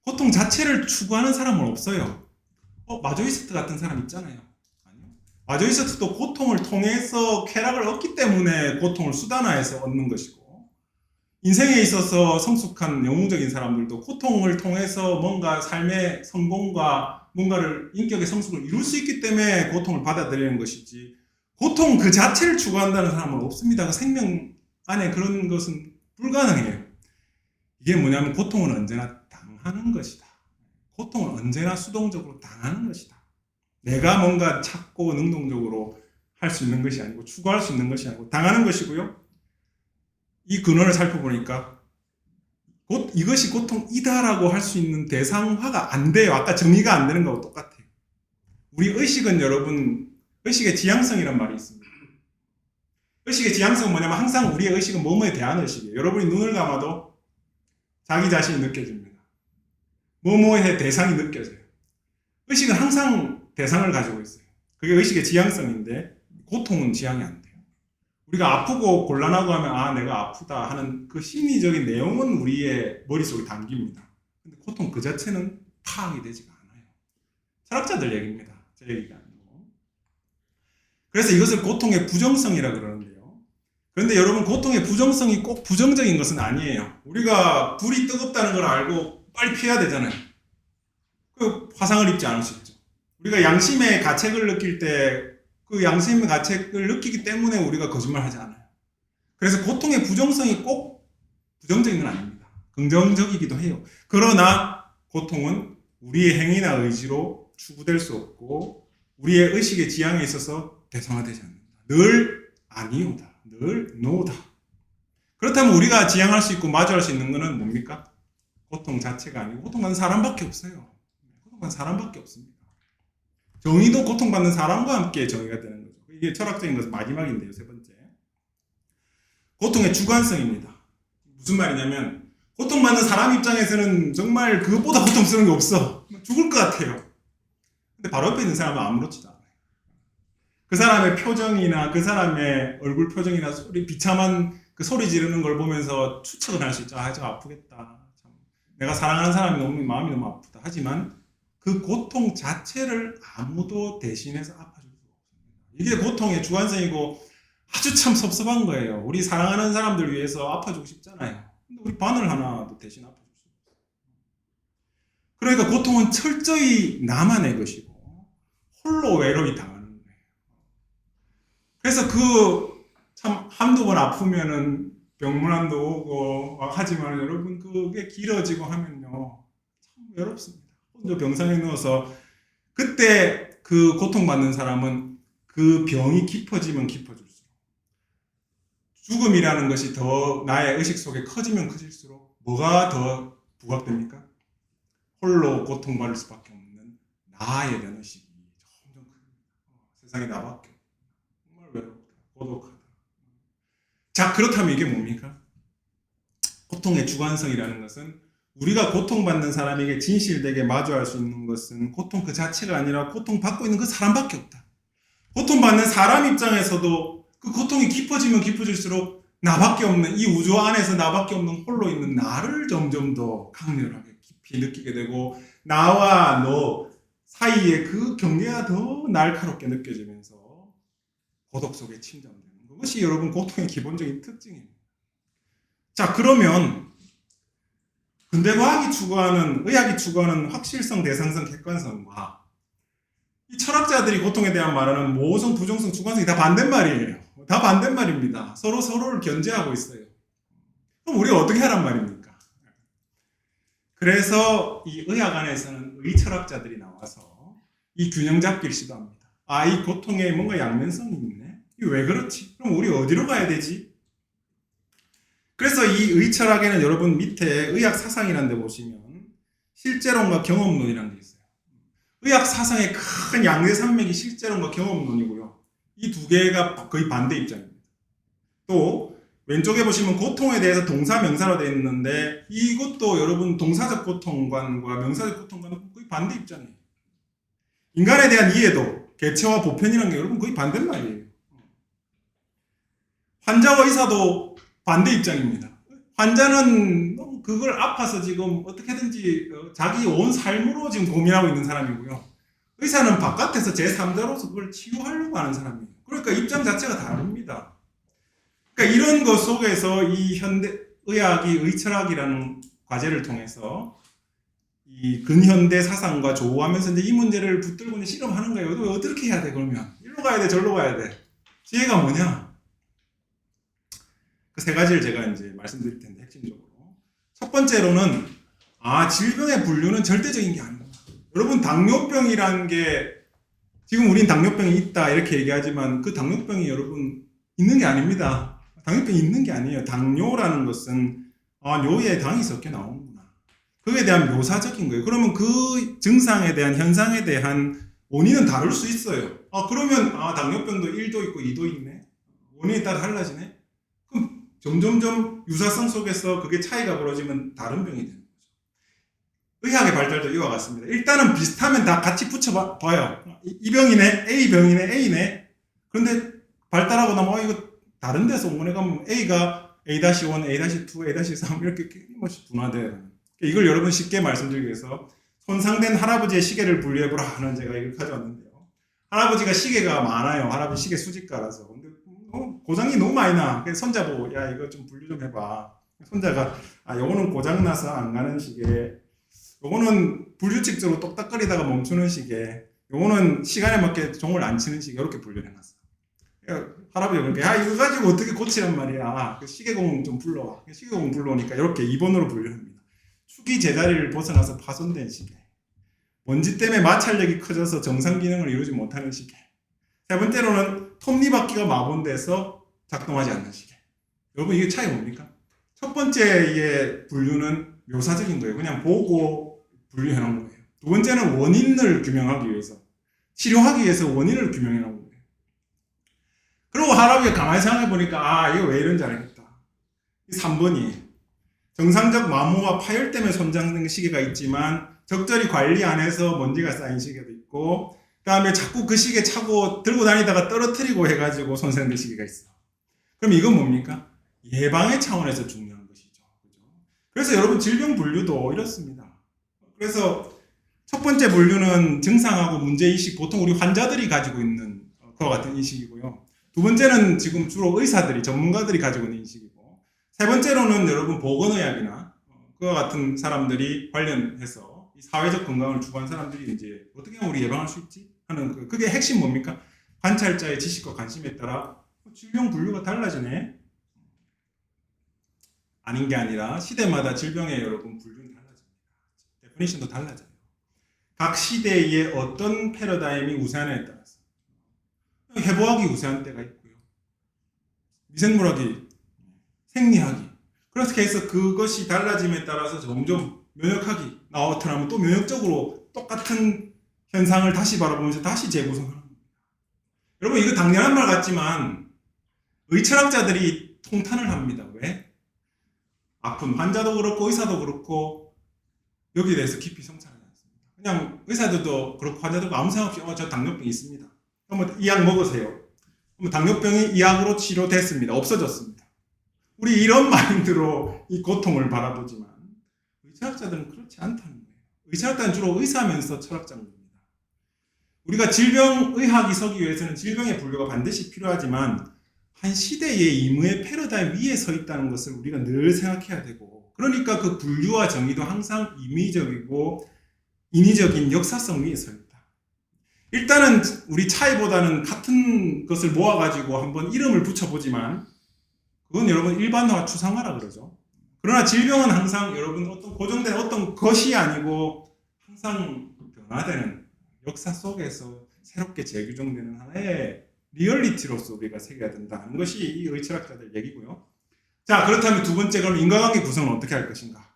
고통 자체를 추구하는 사람은 없어요. 마조이스트 같은 사람 있잖아요. 아니요. 마조이스트도 고통을 통해서 쾌락을 얻기 때문에 고통을 수단화해서 얻는 것이고 인생에 있어서 성숙한 영웅적인 사람들도 고통을 통해서 뭔가 삶의 성공과 뭔가를 인격의 성숙을 이룰 수 있기 때문에 고통을 받아들이는 것이지 고통 그 자체를 추구한다는 사람은 없습니다. 그 생명 안에 그런 것은 불가능해요. 이게 뭐냐면 고통은 언제나 당하는 것이다. 고통은 언제나 수동적으로 당하는 것이다. 내가 뭔가 찾고 능동적으로 할 수 있는 것이 아니고 추구할 수 있는 것이 아니고 당하는 것이고요. 이 근원을 살펴보니까 이것이 고통이다라고 할 수 있는 대상화가 안 돼요. 아까 정의가 안 되는 거하고 똑같아요. 우리 의식은 여러분 의식의 지향성이란 말이 있습니다. 의식의 지향성은 뭐냐면 항상 우리의 의식은 뭐뭐에 대한 의식이에요. 여러분이 눈을 감아도 자기 자신이 느껴집니다. 뭐뭐의 대상이 느껴져요. 의식은 항상 대상을 가지고 있어요. 그게 의식의 지향성인데 고통은 지향이 안 돼요. 우리가 아프고 곤란하고 하면 내가 아프다 하는 그 심리적인 내용은 우리의 머릿속에 담깁니다. 근데 고통 그 자체는 파악이 되지가 않아요. 철학자들 얘기입니다. 제 얘기가 아니고. 그래서 이것을 고통의 부정성이라 그러는데요. 그런데 여러분 고통의 부정성이 꼭 부정적인 것은 아니에요. 우리가 불이 뜨겁다는 걸 알고 빨리 피해야 되잖아요. 그 화상을 입지 않을 수 있죠. 우리가 양심의 가책을 느낄 때 그 양심의 가책을 느끼기 때문에 우리가 거짓말하지 않아요. 그래서 고통의 부정성이 꼭 부정적인 건 아닙니다. 긍정적이기도 해요. 그러나 고통은 우리의 행위나 의지로 추구될 수 없고 우리의 의식의 지향에 있어서 대상화되지 않는다. 늘 아니오다. 늘 노다. 그렇다면 우리가 지향할 수 있고 마주할 수 있는 것은 뭡니까? 고통 자체가 아니고 고통받는 사람밖에 없어요. 고통받는 사람밖에 없습니다. 정의도 고통받는 사람과 함께 정의가 되는 거죠. 이게 철학적인 것은 마지막인데요. 세 번째. 고통의 주관성입니다. 무슨 말이냐면 고통받는 사람 입장에서는 정말 그것보다 고통스러운 게 없어. 죽을 것 같아요. 근데 바로 옆에 있는 사람은 아무렇지도 않아요. 그 사람의 표정이나 그 사람의 얼굴 표정이나 비참한 그 소리 지르는 걸 보면서 추측을 할 수 있죠. 저 아프겠다. 참. 내가 사랑하는 사람이 너무 마음이 너무 아프다. 하지만 그 고통 자체를 아무도 대신해서 아파줄 수가 없습니다. 이게 고통의 주관성이고 아주 참 섭섭한 거예요. 우리 사랑하는 사람들 위해서 아파주고 싶잖아요. 근데 우리 바늘 하나도 대신 아파줄 수 없어요. 그러니까 고통은 철저히 나만의 것이고 홀로 외로이 당하는 거예요. 그래서 참 한두 번 아프면은 병문안도 오고 하지만 여러분 그게 길어지고 하면요 참 외롭습니다. 혼자 병상에 누워서 그때 그 고통받는 사람은 그 병이 깊어지면 깊어질수록 죽음이라는 것이 더 나의 의식 속에 커지면 커질수록 뭐가 더 부각됩니까? 홀로 고통받을 수밖에 없는 나에 대한 의식이 점점 큽니다. 세상에 나밖에 없다. 정말 외롭다. 고독하다. 자, 그렇다면 이게 뭡니까? 고통의 주관성이라는 것은 우리가 고통받는 사람에게 진실되게 마주할 수 있는 것은 고통 그 자체가 아니라 고통받고 있는 그 사람밖에 없다. 고통받는 사람 입장에서도 그 고통이 깊어지면 깊어질수록 나밖에 없는 이 우주 안에서 나밖에 없는 홀로 있는 나를 점점 더 강렬하게 깊이 느끼게 되고 나와 너 사이의 그 경계가 더 날카롭게 느껴지면서 고독 속에 침잠되는 그것이 여러분 고통의 기본적인 특징입니다. 자, 그러면 현대과학이 추구하는, 의학이 추구하는 확실성, 대상성, 객관성과 이 철학자들이 고통에 대한 말하는 모성, 부정성, 주관성이 다 반대말이에요. 다 반대말입니다. 서로를 견제하고 있어요. 그럼 우리가 어떻게 하란 말입니까? 그래서 이 의학 안에서는 의철학자들이 나와서 이 균형 잡기를 시도합니다. 아, 이 고통에 뭔가 양면성이 있네? 이게 왜 그렇지? 그럼 우리 어디로 가야 되지? 그래서 이 의철학에는 여러분 밑에 의학 사상이라는 데 보시면 실제론과 경험론이라는 게 있어요. 의학 사상의 큰 양대 산맥이 실제론과 경험론이고요. 이 두 개가 거의 반대 입장입니다. 또 왼쪽에 보시면 고통에 대해서 동사 명사로 되어 있는데 이것도 여러분 동사적 고통관과 명사적 고통관은 거의 반대 입장이에요. 인간에 대한 이해도 개체와 보편이라는 게 여러분 거의 반대말이에요. 환자와 의사도 반대 입장입니다. 환자는 그걸 아파서 지금 어떻게든지 자기 온 삶으로 지금 고민하고 있는 사람이고요. 의사는 바깥에서 제3자로서 그걸 치유하려고 하는 사람이에요. 그러니까 입장 자체가 다릅니다. 그러니까 이런 것 속에서 이 현대 의학이 의철학이라는 과제를 통해서 이 근현대 사상과 조우하면서 이제 이 문제를 붙들고 실험하는 거예요. 어떻게 해야 돼, 그러면? 일로 가야 돼, 절로 가야 돼. 지혜가 뭐냐? 그 세 가지를 제가 이제 말씀드릴 텐데, 핵심적으로. 첫 번째로는, 질병의 분류는 절대적인 게 아니다. 여러분, 당뇨병이라는 게, 지금 우린 당뇨병이 있다, 이렇게 얘기하지만, 그 당뇨병이 여러분, 있는 게 아닙니다. 당뇨병이 있는 게 아니에요. 당뇨라는 것은, 뇨에 당이 섞여 나오는구나. 그에 대한 묘사적인 거예요. 그러면 그 증상에 대한, 현상에 대한 원인은 다를 수 있어요. 그러면, 당뇨병도 1도 있고 2도 있네. 원인에 따라 달라지네. 그럼 점점점 유사성 속에서 그게 차이가 벌어지면 다른 병이 되는 거죠. 의학의 발달도 이와 같습니다. 일단은 비슷하면 다 같이 붙여봐요. 이 병이네, A 병이네, A네. 그런데 발달하고 나면 이거 다른 데서 온 거네. 그럼 A가 A-1, A-2, A-3 이렇게 끊임없이 분화돼요. 이걸 여러분 쉽게 말씀드리기 위해서 손상된 할아버지의 시계를 분류해보라 하는 제가 이걸 가져왔는데요. 할아버지가 시계가 많아요. 할아버지 시계 수집가라서. 근데 고장이 너무 많이 나. 그래서 손자 보고 야 이거 좀 분류 좀 해봐. 손자가 요거는 고장나서 안 가는 시계, 요거는 불규칙적으로 똑딱거리다가 멈추는 시계, 요거는 시간에 맞게 종을 안 치는 시계, 이렇게 분류를 해놨어. 할아버지가 그러니까 이거 가지고 어떻게 고치란 말이야. 시계공 좀 불러와. 시계공 불러오니까 이렇게 2번으로 분류합니다. 축이 제자리를 벗어나서 파손된 시계, 먼지 때문에 마찰력이 커져서 정상 기능을 이루지 못하는 시계, 세 번째로는 톱니바퀴가 마본돼서 작동하지 않는 시계. 여러분 이게 차이 뭡니까? 첫 번째의 분류는 묘사적인 거예요. 그냥 보고 분류해 놓은 거예요. 두 번째는 원인을 규명하기 위해서, 치료하기 위해서 원인을 규명해 놓은 거예요. 그리고 할아버지가 가만히 생각해 보니까 이거 왜 이런지 알겠다. 3번이 정상적 마모와 파열 때문에 손상된 시계가 있지만 적절히 관리 안 해서 먼지가 쌓인 시계도 있고, 그 다음에 자꾸 그 시계 차고 들고 다니다가 떨어뜨리고 해가지고 손상된 시계가 있어. 그럼 이건 뭡니까? 예방의 차원에서 중요한 것이죠. 그래서 여러분 질병 분류도 이렇습니다. 그래서 첫 번째 분류는 증상하고 문제인식, 보통 우리 환자들이 가지고 있는 그와 같은 인식이고요. 두 번째는 지금 주로 의사들이, 전문가들이 가지고 있는 인식이고, 세 번째로는 여러분 보건의학이나 그와 같은 사람들이 관련해서 이 사회적 건강을 추구하는 사람들이 이제 어떻게 하면 우리 예방할 수 있지? 하는 그게 핵심 뭡니까? 관찰자의 지식과 관심에 따라 질병 분류가 달라지네? 아닌 게 아니라 시대마다 질병의 여러분 분류는 달라집니다. 데피니션도 달라져요. 각 시대의 어떤 패러다임이 우세하냐에 따라서 해부학이 우세한 때가 있고요. 미생물학이, 생리학이. 그래서 해서 그것이 달라짐에 따라서 점점 면역학이 나타나면 또 면역적으로 똑같은 현상을 다시 바라보면서 다시 재구성하는 겁니다. 여러분 이거 당연한 말 같지만 의철학자들이 통탄을 합니다. 왜? 아픈 환자도 그렇고 의사도 그렇고 여기에 대해서 깊이 성찰하지 않습니다. 그냥 의사들도 그렇고 환자들도 아무 생각 없이 저 당뇨병이 있습니다. 그러면 이 약 먹으세요. 그러면 당뇨병이 이 약으로 치료됐습니다. 없어졌습니다. 우리 이런 마인드로 이 고통을 바라보지만 의철학자들은 그렇지 않다는 거예요. 의철학자는 주로 의사면서 철학자인 겁니다. 우리가 질병의학이 서기 위해서는 질병의 분류가 반드시 필요하지만 한 시대의 임의의 패러다임 위에 서 있다는 것을 우리가 늘 생각해야 되고, 그러니까 그 분류와 정의도 항상 임의적이고 인위적인 역사성 위에 서 있다. 일단은 우리 차이보다는 같은 것을 모아가지고 한번 이름을 붙여보지만 그건 여러분 일반화 추상화라 그러죠. 그러나 질병은 항상 여러분 어떤 고정된 어떤 것이 아니고 항상 변화되는 역사 속에서 새롭게 재규정되는 하나의 리얼리티로서 우리가 새겨야 된다는 것이 이 의철학자들 얘기고요. 자, 그렇다면 두 번째, 그럼 인과관계 구성은 어떻게 할 것인가?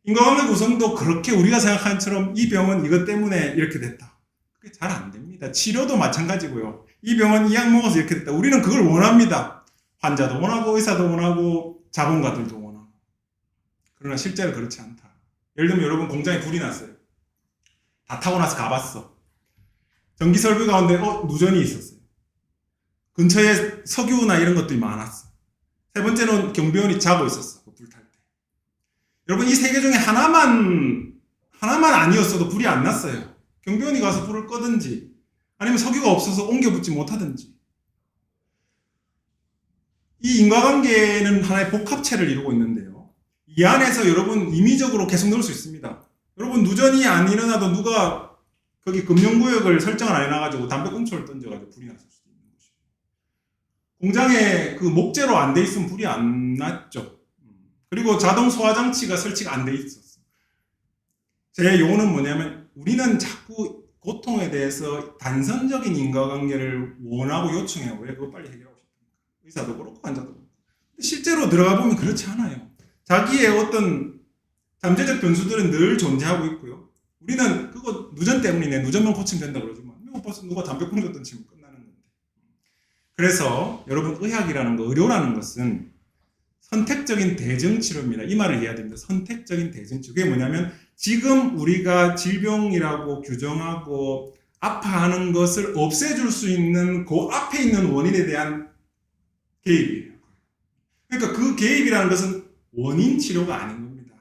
인과관계 구성도 그렇게 우리가 생각하는 것처럼 이 병은 이것 때문에 이렇게 됐다. 그게 잘 안 됩니다. 치료도 마찬가지고요. 이 병은 이 약 먹어서 이렇게 됐다. 우리는 그걸 원합니다. 환자도 원하고 의사도 원하고 자본가들도 원하고. 그러나 실제로 그렇지 않다. 예를 들면 여러분 공장에 불이 났어요. 다 타고 나서 가봤어. 전기 설비 가운데 누전이 있었어요. 근처에 석유나 이런 것들이 많았어. 세 번째는 경비원이 자고 있었어. 불 탈 때. 여러분 이 세 개 중에 하나만 아니었어도 불이 안 났어요. 경비원이 가서 불을 끄든지 아니면 석유가 없어서 옮겨 붙지 못하든지. 이 인과관계는 하나의 복합체를 이루고 있는데요. 이 안에서 여러분 임의적으로 계속 넣을 수 있습니다. 여러분 누전이 안 일어나도 누가 거기 금융구역을 설정을 안 해놔가지고 담배꽁초를 던져가지고 불이 났을 수도 있는 것이고, 공장에 그 목재로 안 돼 있으면 불이 안 났죠. 그리고 자동 소화장치가 설치가 안 돼 있었어. 제 요원은 뭐냐면 우리는 자꾸 고통에 대해서 단선적인 인과관계를 원하고 요청해요. 왜 그거 빨리 해결하고 싶습니까? 의사도 그렇고 환자도 그렇고. 근데 실제로 들어가 보면 그렇지 않아요. 자기의 어떤 잠재적 변수들은 늘 존재하고 있고요. 우리는 그거 누전 때문이네. 누전만 고치면 된다고 그러지만 이거 벌써 누가 담배꽁초 던지면 끝나는 건데. 그래서 여러분 의학이라는 거, 의료라는 것은 선택적인 대증치료입니다. 이 말을 이해해야 됩니다. 선택적인 대증치료. 그게 뭐냐면 지금 우리가 질병이라고 규정하고 아파하는 것을 없애줄 수 있는 그 앞에 있는 원인에 대한 개입이에요. 그러니까 그 개입이라는 것은 원인 치료가 아닌 겁니다.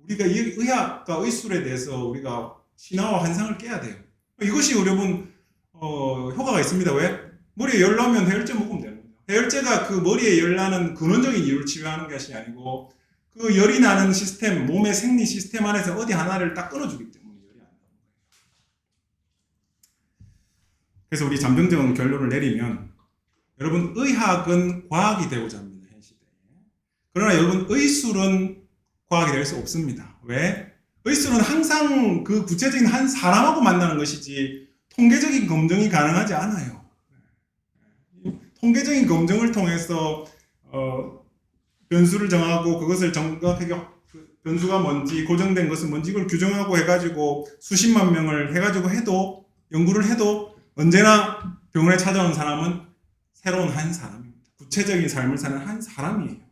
우리가 의학과 의술에 대해서 우리가 신화와 환상을 깨야 돼요. 이것이 여러분 효과가 있습니다. 왜? 머리에 열 나면 해열제 먹으면 되는 거예요. 해열제가 그 머리에 열 나는 근원적인 이유를 치료하는 것이 아니고 그 열이 나는 시스템, 몸의 생리 시스템 안에서 어디 하나를 딱 끊어주기 때문에 열이 안 나는 거예요. 그래서 우리 잠정적인 결론을 내리면 여러분 의학은 과학이 되고자 합니다. 현 시대에. 그러나 여러분 의술은 과학이 될 수 없습니다. 왜? 의술은 항상 그 구체적인 한 사람하고 만나는 것이지 통계적인 검증이 가능하지 않아요. 통계적인 검증을 통해서 변수를 정하고 그것을 정확하게 변수가 뭔지 고정된 것은 뭔지 이걸 규정하고 해가지고 수십만 명을 해가지고 해도 연구를 해도 언제나 병원에 찾아온 사람은 새로운 한 사람입니다. 구체적인 삶을 사는 한 사람이에요.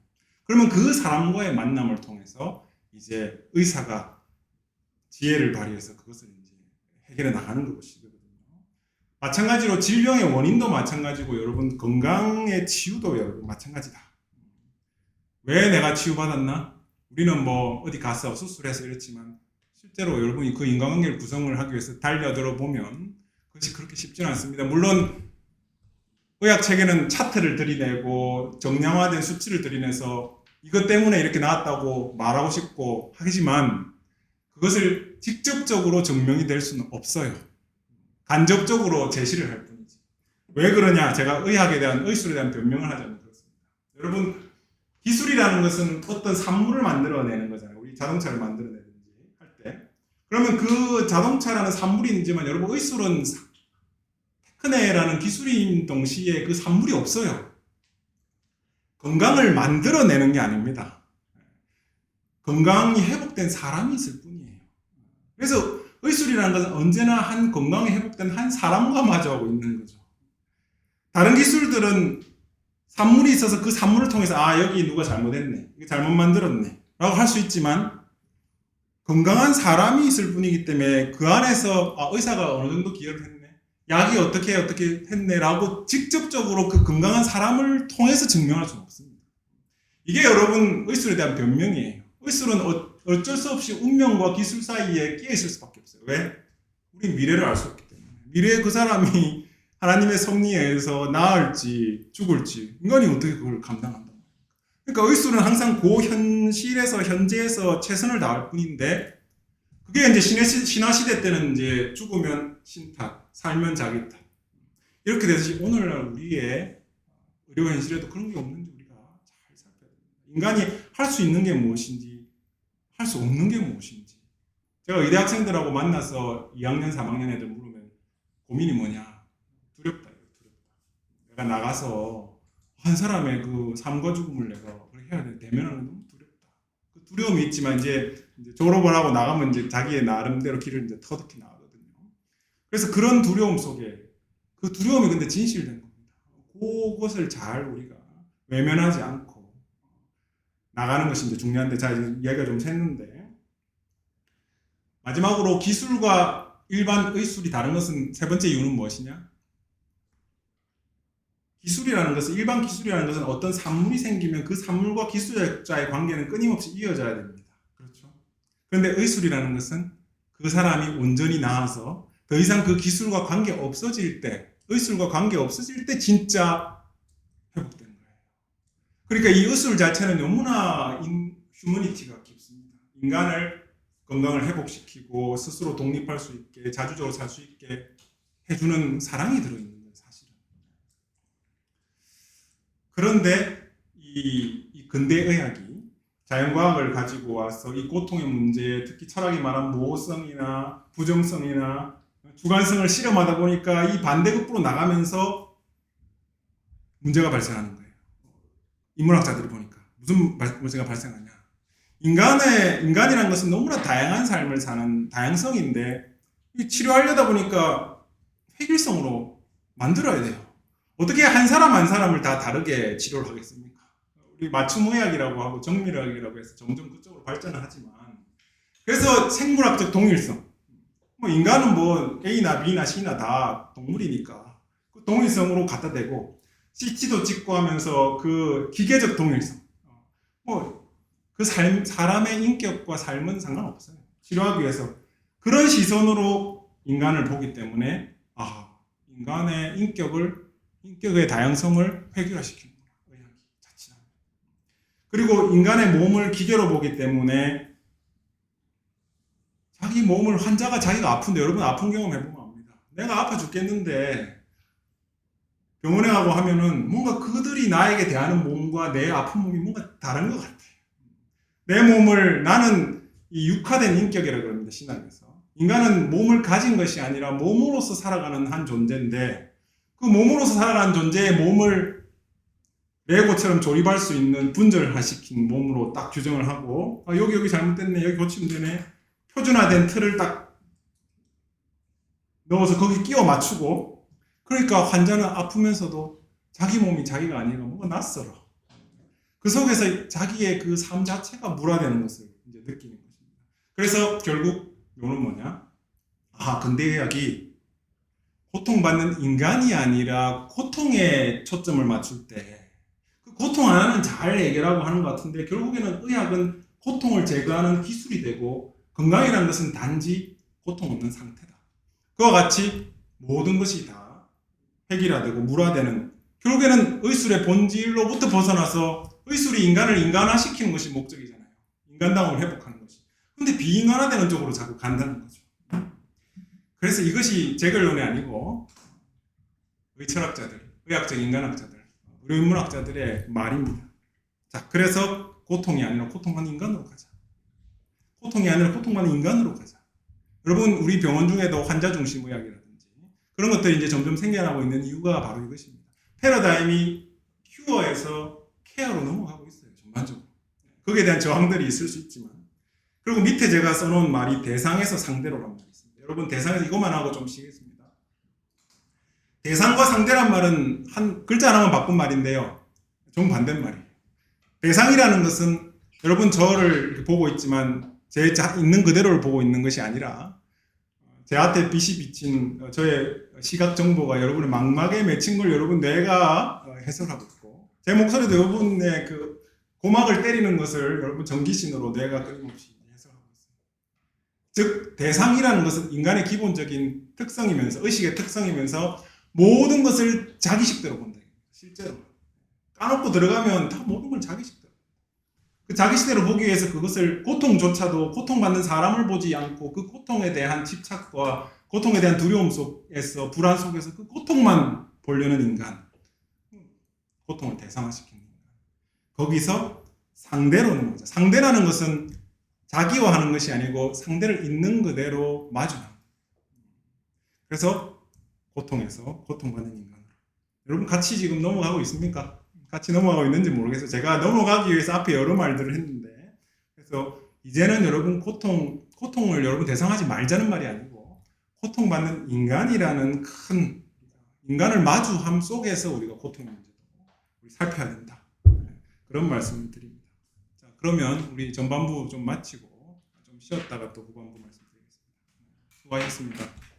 그러면 그 사람과의 만남을 통해서 이제 의사가 지혜를 발휘해서 그것을 이제 해결해 나가는 것이거든요. 마찬가지로 질병의 원인도 마찬가지고 여러분 건강의 치유도 여러분 마찬가지다. 왜 내가 치유받았나? 우리는 뭐 어디 가서 수술해서 이렇지만 실제로 여러분이 그 인과관계를 구성을 하기 위해서 달려들어 보면 그것이 그렇게 쉽지는 않습니다. 물론 의학 체계는 차트를 들이내고 정량화된 수치를 들이내서 이것 때문에 이렇게 나왔다고 말하고 싶고 하지만 그것을 직접적으로 증명이 될 수는 없어요. 간접적으로 제시를 할 뿐이지. 왜 그러냐? 제가 의학에 대한 의술에 대한 변명을 하자면 그렇습니다. 여러분 기술이라는 것은 어떤 산물을 만들어내는 거잖아요. 우리 자동차를 만들어내든지 할 때. 그러면 그 자동차라는 산물이지만 여러분 의술은 테크네라는 기술인 동시에 그 산물이 없어요. 건강을 만들어내는 게 아닙니다. 건강이 회복된 사람이 있을 뿐이에요. 그래서 의술이라는 것은 언제나 한 건강이 회복된 한 사람과 마주하고 있는 거죠. 다른 기술들은 산물이 있어서 그 산물을 통해서 여기 누가 잘못했네, 이거 잘못 만들었네 라고 할 수 있지만 건강한 사람이 있을 뿐이기 때문에 그 안에서 의사가 어느 정도 기여를 했네, 약이 어떻게 했네 라고 직접적으로 그 건강한 사람을 통해서 증명할 수는 없습니다. 이게 여러분 의술에 대한 변명이에요. 의술은 어쩔 수 없이 운명과 기술 사이에 끼어 있을 수밖에 없어요. 왜? 우리 미래를 알 수 없기 때문에. 미래에 그 사람이 하나님의 섭리에 의해서 나을지 죽을지 인간이 어떻게 그걸 감당한다. 그러니까 의술은 항상 그 현실에서 현재에서 최선을 다할 뿐인데 그게 이제 신화 시대 때는 이제 죽으면 신탓, 살면 자기 탓 이렇게 되듯이 오늘날 우리의 의료 현실에도 그런 게 없는지 우리가 잘 살펴야 됩니다. 인간이 할 수 있는 게 무엇인지, 할 수 없는 게 무엇인지. 제가 의대 학생들하고 만나서 2학년, 3학년 애들 물으면 고민이 뭐냐? 두렵다. 내가 나가서 한 사람의 그 삶과 죽음을 내가 해야 돼. 대면하는 게 너무 두렵다. 그 두려움이 있지만 이제 졸업을 하고 나가면 이제 자기의 나름대로 길을 이제 터득해 나가거든요. 그래서 그런 두려움 속에 그 두려움이 근데 진실된 겁니다. 그것을 잘 우리가 외면하지 않고 나가는 것이 이제 중요한데, 자, 이제 이야기가 좀 샜는데, 마지막으로 기술과 일반 의술이 다른 것은 세 번째 이유는 무엇이냐? 기술이라는 것은, 일반 기술이라는 것은 어떤 산물이 생기면 그 산물과 기술자의 관계는 끊임없이 이어져야 됩니다. 그렇죠? 그런데 의술이라는 것은 그 사람이 온전히 나아서 더 이상 그 기술과 관계 없어질 때, 의술과 관계 없어질 때 진짜 회복되는 거예요. 그러니까 이 의술 자체는 너무나 휴머니티가 깊습니다. 인간을 건강을 회복시키고 스스로 독립할 수 있게, 자주적으로 살 수 있게 해주는 사랑이 들어있는 거예요, 사실은. 그런데 이 근대의학이 자연과학을 가지고 와서 이 고통의 문제, 특히 철학이 말한 모호성이나 부정성이나 주관성을 실험하다 보니까 이 반대급부로 나가면서 문제가 발생하는 거예요. 인문학자들이 보니까 무슨 문제가 발생하냐? 인간이라는 것은 너무나 다양한 삶을 사는 다양성인데 치료하려다 보니까 획일성으로 만들어야 돼요. 어떻게 한 사람 한 사람을 다 다르게 치료를 하겠습니까? 우리 맞춤의학이라고 하고 정밀의학이라고 해서 점점 그쪽으로 발전을 하지만, 그래서 생물학적 동일성, 뭐 인간은 뭐 A나 B나 C나 다 동물이니까 그 동일성으로 갖다 대고 CT도 찍고 하면서 그 기계적 동일성, 뭐 그 사람의 인격과 삶은 상관없어요. 치료하기 위해서 그런 시선으로 인간을 보기 때문에 인간의 인격의 다양성을 획일화시키는구나, 의학이 자칫하면. 그리고 인간의 몸을 기계로 보기 때문에 자기 몸을, 환자가 자기가 아픈데, 여러분 아픈 경험 해보면 압니다. 내가 아파 죽겠는데 병원에 가고 하면은 뭔가 그들이 나에게 대하는 몸과 내 아픈 몸이 뭔가 다른 것 같아. 내 몸을, 나는 이 육화된 인격이라고 합니다, 신학에서. 인간은 몸을 가진 것이 아니라 몸으로서 살아가는 한 존재인데, 그 몸으로서 살아가는 존재의 몸을 레고처럼 조립할 수 있는 분절화시킨 몸으로 딱 규정을 하고, 여기 잘못됐네, 여기 고치면 되네, 표준화된 틀을 딱 넣어서 거기 끼워 맞추고, 그러니까 환자는 아프면서도 자기 몸이 자기가 아니라 뭔가 낯설어. 그 속에서 자기의 그 삶 자체가 물화되는 것을 이제 느끼는 것입니다. 그래서 결국 이거는 뭐냐? 근대의학이 고통받는 인간이 아니라 고통에 초점을 맞출 때, 그 고통 하나는 잘 해결하고 하는 것 같은데, 결국에는 의학은 고통을 제거하는 기술이 되고, 건강이라는 것은 단지 고통 없는 상태다. 그와 같이 모든 것이 다 획일화되고 물화되는, 결국에는 의술의 본질로부터 벗어나서 의술이 인간을 인간화시키는 것이 목적이잖아요. 인간다움을 회복하는 것이. 근데 비인간화되는 쪽으로 자꾸 간다는 거죠. 그래서 이것이 제 결론이 아니고 의철학자들, 의학적 인간학자들, 의료인문학자들의 말입니다. 자, 그래서 고통이 아니라 고통받는 인간으로 가자. 고통이 아니라 고통받는 인간으로 가자. 여러분, 우리 병원 중에도 환자 중심 의학이라든지 그런 것들이 이제 점점 생겨나고 있는 이유가 바로 이것입니다. 패러다임이 큐어에서 케어로 넘어가고 있어요, 전반적으로. 거기에 대한 저항들이 있을 수 있지만. 그리고 밑에 제가 써놓은 말이 대상에서 상대로란 말이 있습니다. 여러분, 대상에서 이것만 하고 좀 쉬겠습니다. 대상과 상대란 말은 한 글자 하나만 바꾼 말인데요, 정반대말이에요. 대상이라는 것은 여러분 저를 보고 있지만 제 있는 그대로를 보고 있는 것이 아니라, 제 앞에 빛이 비친 저의 시각 정보가 여러분의 망막에 맺힌 걸 여러분 뇌가 해석하고 있고, 제 목소리도 여러분의 그 고막을 때리는 것을 여러분 전기신으로 뇌가 끊임없이 해석하고 있습니다. 즉, 대상이라는 것은 인간의 기본적인 특성이면서, 의식의 특성이면서 모든 것을 자기식대로 본다. 실제로 까놓고 들어가면 다 모든 걸 자기식대로. 그 자기 시대로 보기 위해서 그것을 고통조차도 고통받는 사람을 보지 않고 그 고통에 대한 집착과 고통에 대한 두려움 속에서 불안 속에서 그 고통만 보려는 인간, 고통을 대상화시키는 인간. 거기서 상대로 넘어가자. 상대라는 것은 자기화하는 것이 아니고 상대를 있는 그대로 마주하는. 그래서 고통에서 고통받는 인간으로. 여러분 같이 지금 넘어가고 있습니까? 같이 넘어가고 있는지 모르겠어요. 제가 넘어가기 위해서 앞에 여러 말들을 했는데, 그래서 이제는 여러분 고통을 여러분 대상하지 말자는 말이 아니고 고통받는 인간이라는 큰 인간을 마주함 속에서 우리가 고통의 문제도 우리 살펴야 된다. 그런 말씀을 드립니다. 자, 그러면 우리 전반부 좀 마치고 좀 쉬었다가 또 후반부 말씀드리겠습니다. 수고하셨습니다.